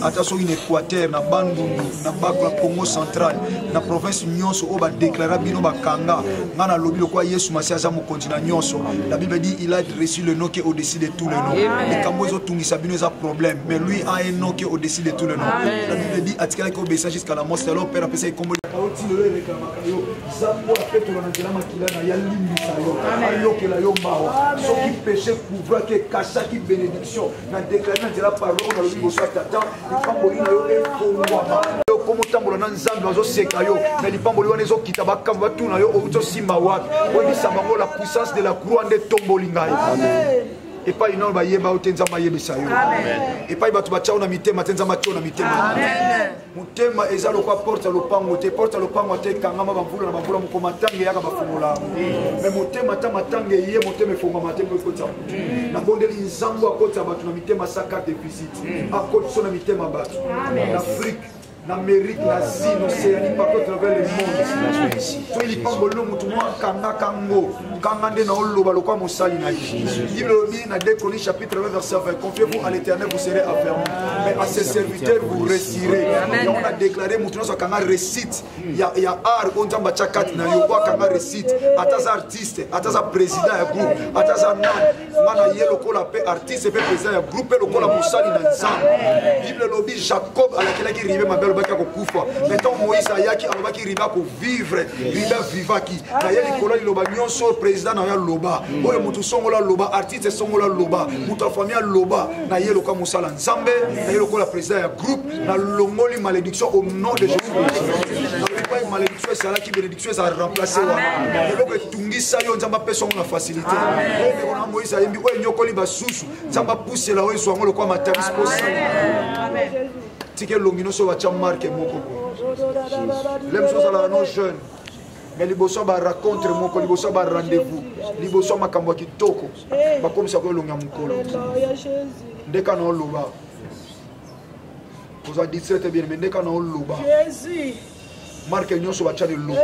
ata so une Équateur na Bandundu na Bakla Congo central na province nyonso o ba déclarer bino bakanga ngana lobi lokwa Yesu Masia za mo continent nyonso la Bible dit il a reçu le nom qui est au-dessus de tous les noms et kambo zo tungisa bino za problème mais lui a un nom qui est au-dessus de tous les noms la Bible dit atikala ko obéissance jusqu'à la mort c'est alors père apesa ikombo zambo apeto na nzela makila na ya limbisa yo ayokela yo mawa soki péché couvre que kasa ki bénédiction na déclarer na nzela parole na lobi bosa tata lipamboli na yo efongwama yo komo tambola na nzambe azoseka yo na lipamboli wana ezokita bakambo batuna yo otosimba wapi oyebisa bango la puissance de la croix nde tomboli ngai et pas une ba yeba otenza mayebisa yo et pas batu ba na mitema tenza matio na mitema mutema ezalo kwa porta lopango te kangama bamvula na bamvula mko matange yaka bafungola mais mutema ta matange ye mutema fonga matembo kotsa na bondeli nzambo akotsa batu na mitema saka déficit akotso na mitema batu en Afrique en Amérique, l'Asie, l'Océanie, partout à travers le monde. Toi, il parle de l'homme, tout le monde, Kanga Kango, Kangande na Oloba, le quoi Moussali na il le dit, dans Déconis, chapitre 20, verset 20, confiez-vous à l'Éternel, vous serez affermis. Mais à ses serviteurs, vous réussirez. Et on a déclaré, Moutouna, soit Kanga récite. Il y a art, on t'a chakat, na yoba Kanga récite. Atas artiste, atas président, un groupe, atas nan, mana yé le col la paix, artiste, et président, un groupe, le col la Moussali na Nzam. Bible lobby, Jacob, à laquelle il rive, ma belle. Mettons Moïse Ayaki alobaki riba ko vivre riba vivaki na yeli kola loba nyonso président na ya loba oyo mutu songola loba artiste songola loba mutu famille loba na yelo ka musala nzambe na yelo kola président ya groupe na longoli malédiction au nom de Jésus na pas malédiction c'est là qui bénédiction ça remplacer wana loko tungisa yo nzamba peso na facilité on a Moïse ayembi oyo nyokoli basusu nzamba pousser la oyo swango le kwa mataris possible amen que l'ongino soit marqué moko l'aime soit la non jeune mais liboso ba raconte moko liboso ba rendez-vous liboso makambo kitoko ba comme ça ko longa mukolo ndeka na loba vous a dit très bien mais ndeka na loba Jésus marque nyonso ba tchane loba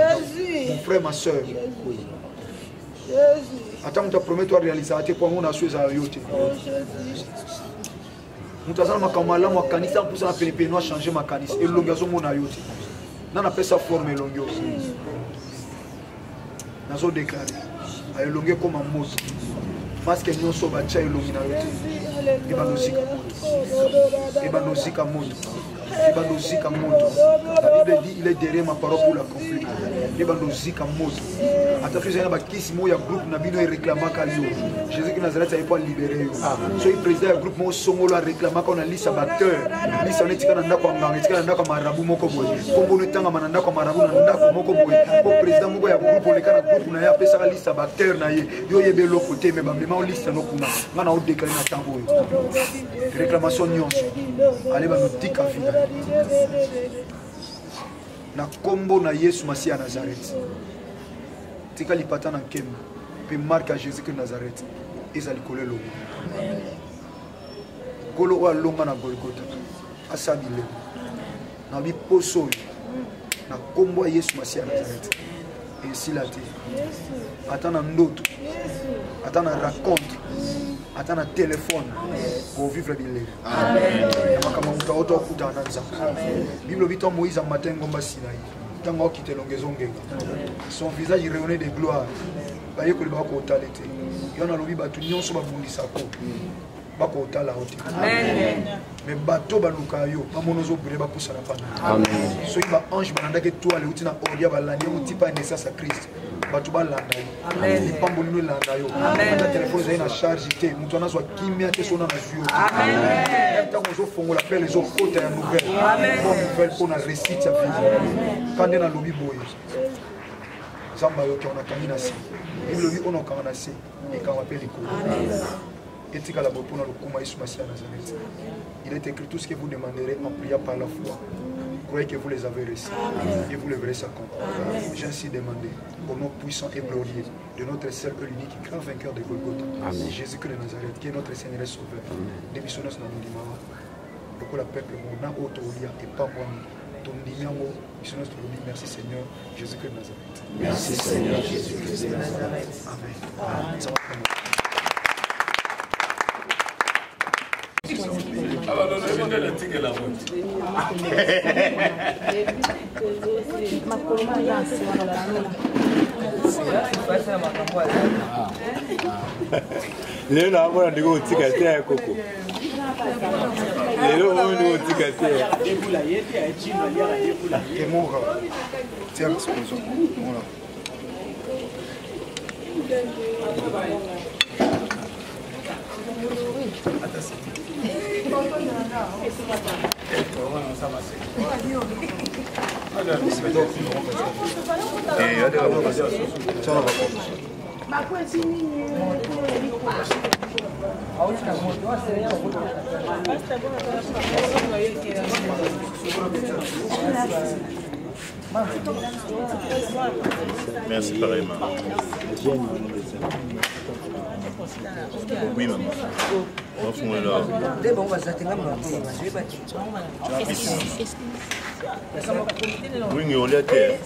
mon frère ma sœur Jésus attends on te promet toi réaliser pour on a souhaité à yote nous avons makamala mo kanisa pour ça pepe no changer ma kanisa et longazo mona yote na na pesa forme longyo nazo déclarer ay longé comme moto parce que nous sommes batcha longi na yote e banozika moto la Bible dit il est derrière ma parole pour l'accomplir e banozika moto atafisa ya bakisi mo ya groupe na bino e réclama kalio Jésus qui Nazareth a pas libéré so il président du groupe mo songo la réclama qu'on a lisa batteur lisa netika na ndako nganga netika na ndako marabu moko boye kombo netanga mananda ko marabu na ndako moko boye ko président moko ya groupe le kana groupe na ya pesa lisa batteur na ye yo yebe lo côté mais bamema lisa no kuna ngana o déclarer na tango réclamation nyonso allez ba notika fina na kombo na Yesu Masia Nazareth tika lipata na nkemba pe marque à Jésus que Nazareth ezali kolelo kolo wa longa na Golgotha asabile na biposo na kombo ya Yesu Masia Nazareth et si la te atana ndoto atana raconte attends un téléphone pour vivre bilé. Amen. Makamouta auto kuta nanza. Bible vito Moïse en matin ngomba Sinaï. Tango kite longezonge. Son visage rayonnait de gloire. Baye ko liba ko talete. Yona lobi batu nyonso babundisa ko. Bako tala oti. Amen. Mais bateau baluka yo, bamonozo brûler bapusa na pana. Amen. So iba ange bananda ke toi le utina oria balandi mo tipa naissance à Christ. Bato balanda yo. Amen. Pambolino landa yo. Amen. Na téléphone za na charge té, mutu na so kimia te sona na jure. Amen. Tant qu'on zo fongo la pelle zo kota ya nouvelle. Amen. Bonne nouvelle pour na récite ya vie. Quand na lobi boy. Zamba yo ki on a kamina si. Bible lui on a kamana si et quand on appelle les cours. Amen. Il est écrit tout ce que vous demanderez en priant par la foi. Croyez que vous les avez reçus et vous les verrez s'accomplir. J'ai ainsi demandé au nom puissant et glorieux de notre seul et unique grand vainqueur de Golgotha, Jésus-Christ de Nazareth, qui est notre Seigneur et Sauveur. Démissionnons dans nos dimanches. Pourquoi la peuple mon nom autoria et pas moi. Merci Seigneur Jésus-Christ de Nazareth. Merci Seigneur Jésus-Christ de Nazareth. Amen. Ah bah non, je vais le ticket la route. Lelo abona ndiko tika tia koko. Lelo ndiko tika tia. Ebula yeti ya chimba ya ebula. Emora. Tiens l'explosion. Voilà. Merci pareillement. Oui, maman. Oui, on l'a terre.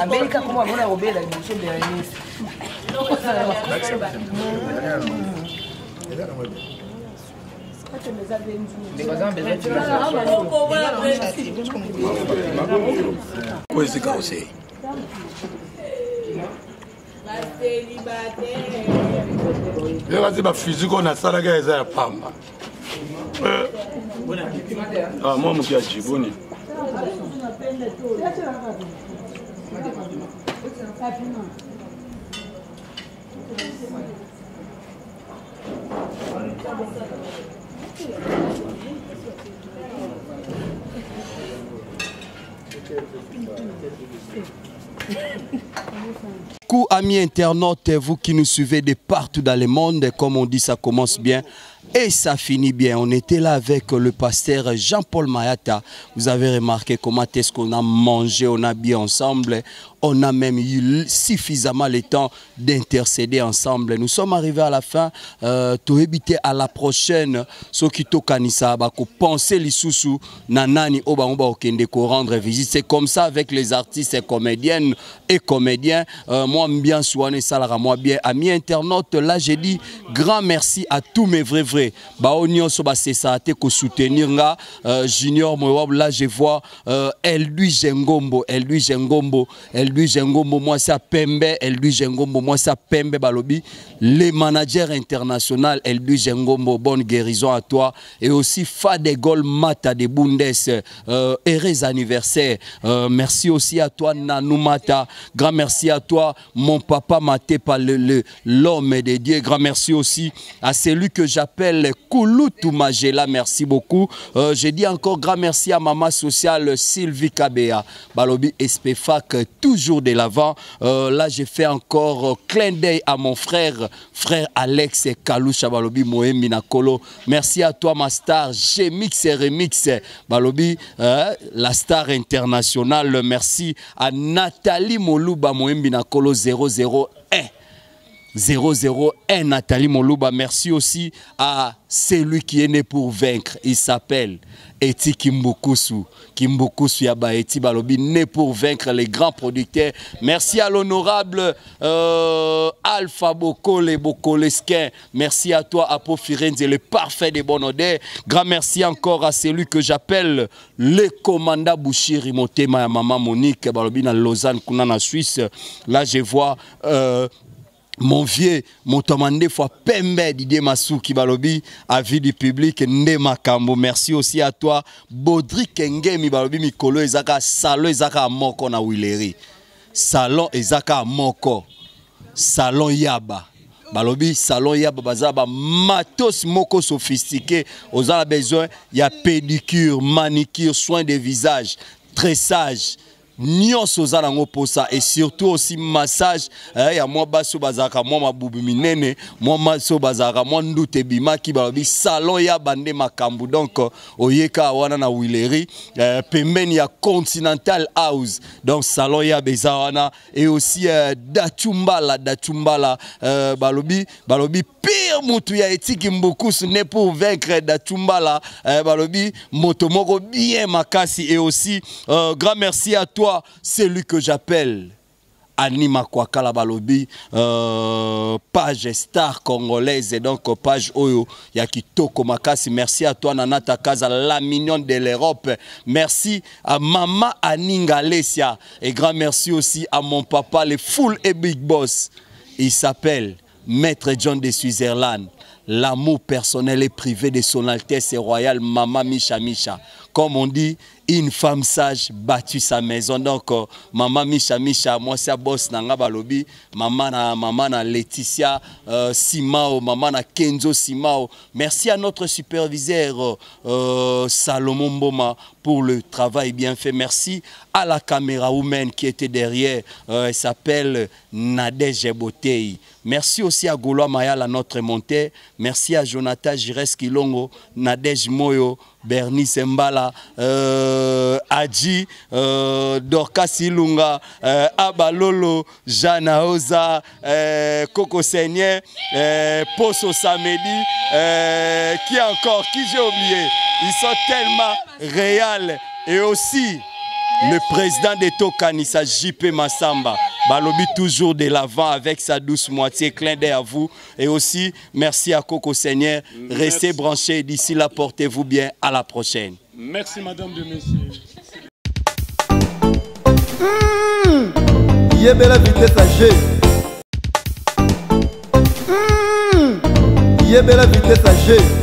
América como a mona robela de chez Bérénice. physique on a ça ya pamba. Ah moi mkia jiboni. Coucou amis internautes, vous qui nous suivez de partout dans le monde, comme on dit, ça commence bien et ça finit bien. On était là avec le pasteur Jean-Paul Mayata. Vous avez remarqué comment est-ce qu'on a mangé, on a bien ensemble. On a même eu suffisamment le temps d'intercéder ensemble. Nous sommes arrivés à la fin. To éviter à la prochaine. Ce qui tokanisa bako penser lisusu nanani oba oba okende ko rendre visite. C'est comme ça avec les artistes et comédiennes et comédiens. Moi bien soigné ça moi bien amis internautes. Là j'ai dit grand merci à tous mes vrais suivre bao nyonso ba sesa te ko soutenir nga Junior Moyo là je vois Elduige Ngombo moi ça Pembe Elduige Ngombo moi ça Pembe balobi les managers internationaux Elduige Ngombo bonne guérison à toi et aussi Fadegol Mata de Bundes heureux anniversaire merci aussi à toi Nanou Mata grand merci à toi mon papa Maté par l'homme de Dieu grand merci aussi à celui que j'appelle Kouloutou Magela merci beaucoup je dis encore grand merci à maman sociale Sylvie Kabea balobi Espefac toujours de l'avant là j'ai fait encore clin d'œil à mon frère Alex Kaloucha balobi Moemi Nakolo merci à toi ma star G-Mix et Remix balobi la star internationale merci à Nathalie Moluba Moemi Nakolo 001 Nathalie Moluba merci aussi à celui qui est né pour vaincre il s'appelle Eti Kimbukusu Yaba Eti Balobi né pour vaincre les grands producteurs merci à l'honorable Alpha Bokole Bokolesquin merci à toi Apo Firenze le parfait des bonnes odeurs grand merci encore à celui que j'appelle le commandant Bouchiri Motema ya maman Monique Balobi na Lausanne kuna na Suisse là je vois mon vieux, mon tomandé fois Pembe Didier Masuki Balobi, avis du public, Ndema Kambo. Merci aussi à toi, Bodrik Ngemi Balobi Mikolo Ezaka, Salon Ezaka Moko na Wileri. Salon Ezaka Moko. Salon Yaba. Balobi, Salon Yaba Bazaba, matos moko sophistiqué. Aux a besoin, il y a pédicure, manicure, soins de visage, tressage. Nyonso za nango posa et surtout aussi massage ya moi baso bazaka moi mabubu minene moi maso bazaka moi ndute bimaki balobi salon ya bande makambu donc oyeka wana na Wileri pembeni ya Continental House donc salon ya bezawana et aussi Dachumbala balobi pire mutu ya Etiki Mbukusu ne pour vaincre Dachumbala balobi motomoko bien makasi et aussi grand merci à toi celui que j'appelle Anima Kwakala Balobi page star congolaise et donc page Oyo Yakitoko Makasi merci à toi Nanata Kaza la mignonne de l'Europe merci à maman Aninga Lesia et grand merci aussi à mon papa le full et big boss il s'appelle Maître John de Switzerland l'amour personnel et privé de son Altesse Royale Maman Micha comme on dit une femme sage bâtit sa maison donc Maman Micha moi c'est boss nanga balobi maman na Laetitia Simao maman na Kenzo Simao merci à notre superviseur Salomon Mboma pour le travail bien fait merci à la caméra woman qui était derrière elle s'appelle Nadège Botei merci aussi à Goulois Mayal à notre monteur merci à Jonathan Jires Kilongo Nadège Moyo Bernice Mbala Adji Dorcas Ilunga Abalolo Jana Oza Coco Seigneur Poso Samedi qui encore qui j'ai oublié ils sont tellement réels et aussi le président de Tokanisa JP Massamba Balobi toujours de l'avant avec sa douce moitié clin d'œil à vous et aussi merci à Coco Seigneur restez branchés d'ici là portez-vous bien à la prochaine merci madame de messieurs Yebela vitesse à G Yebela vitesse à G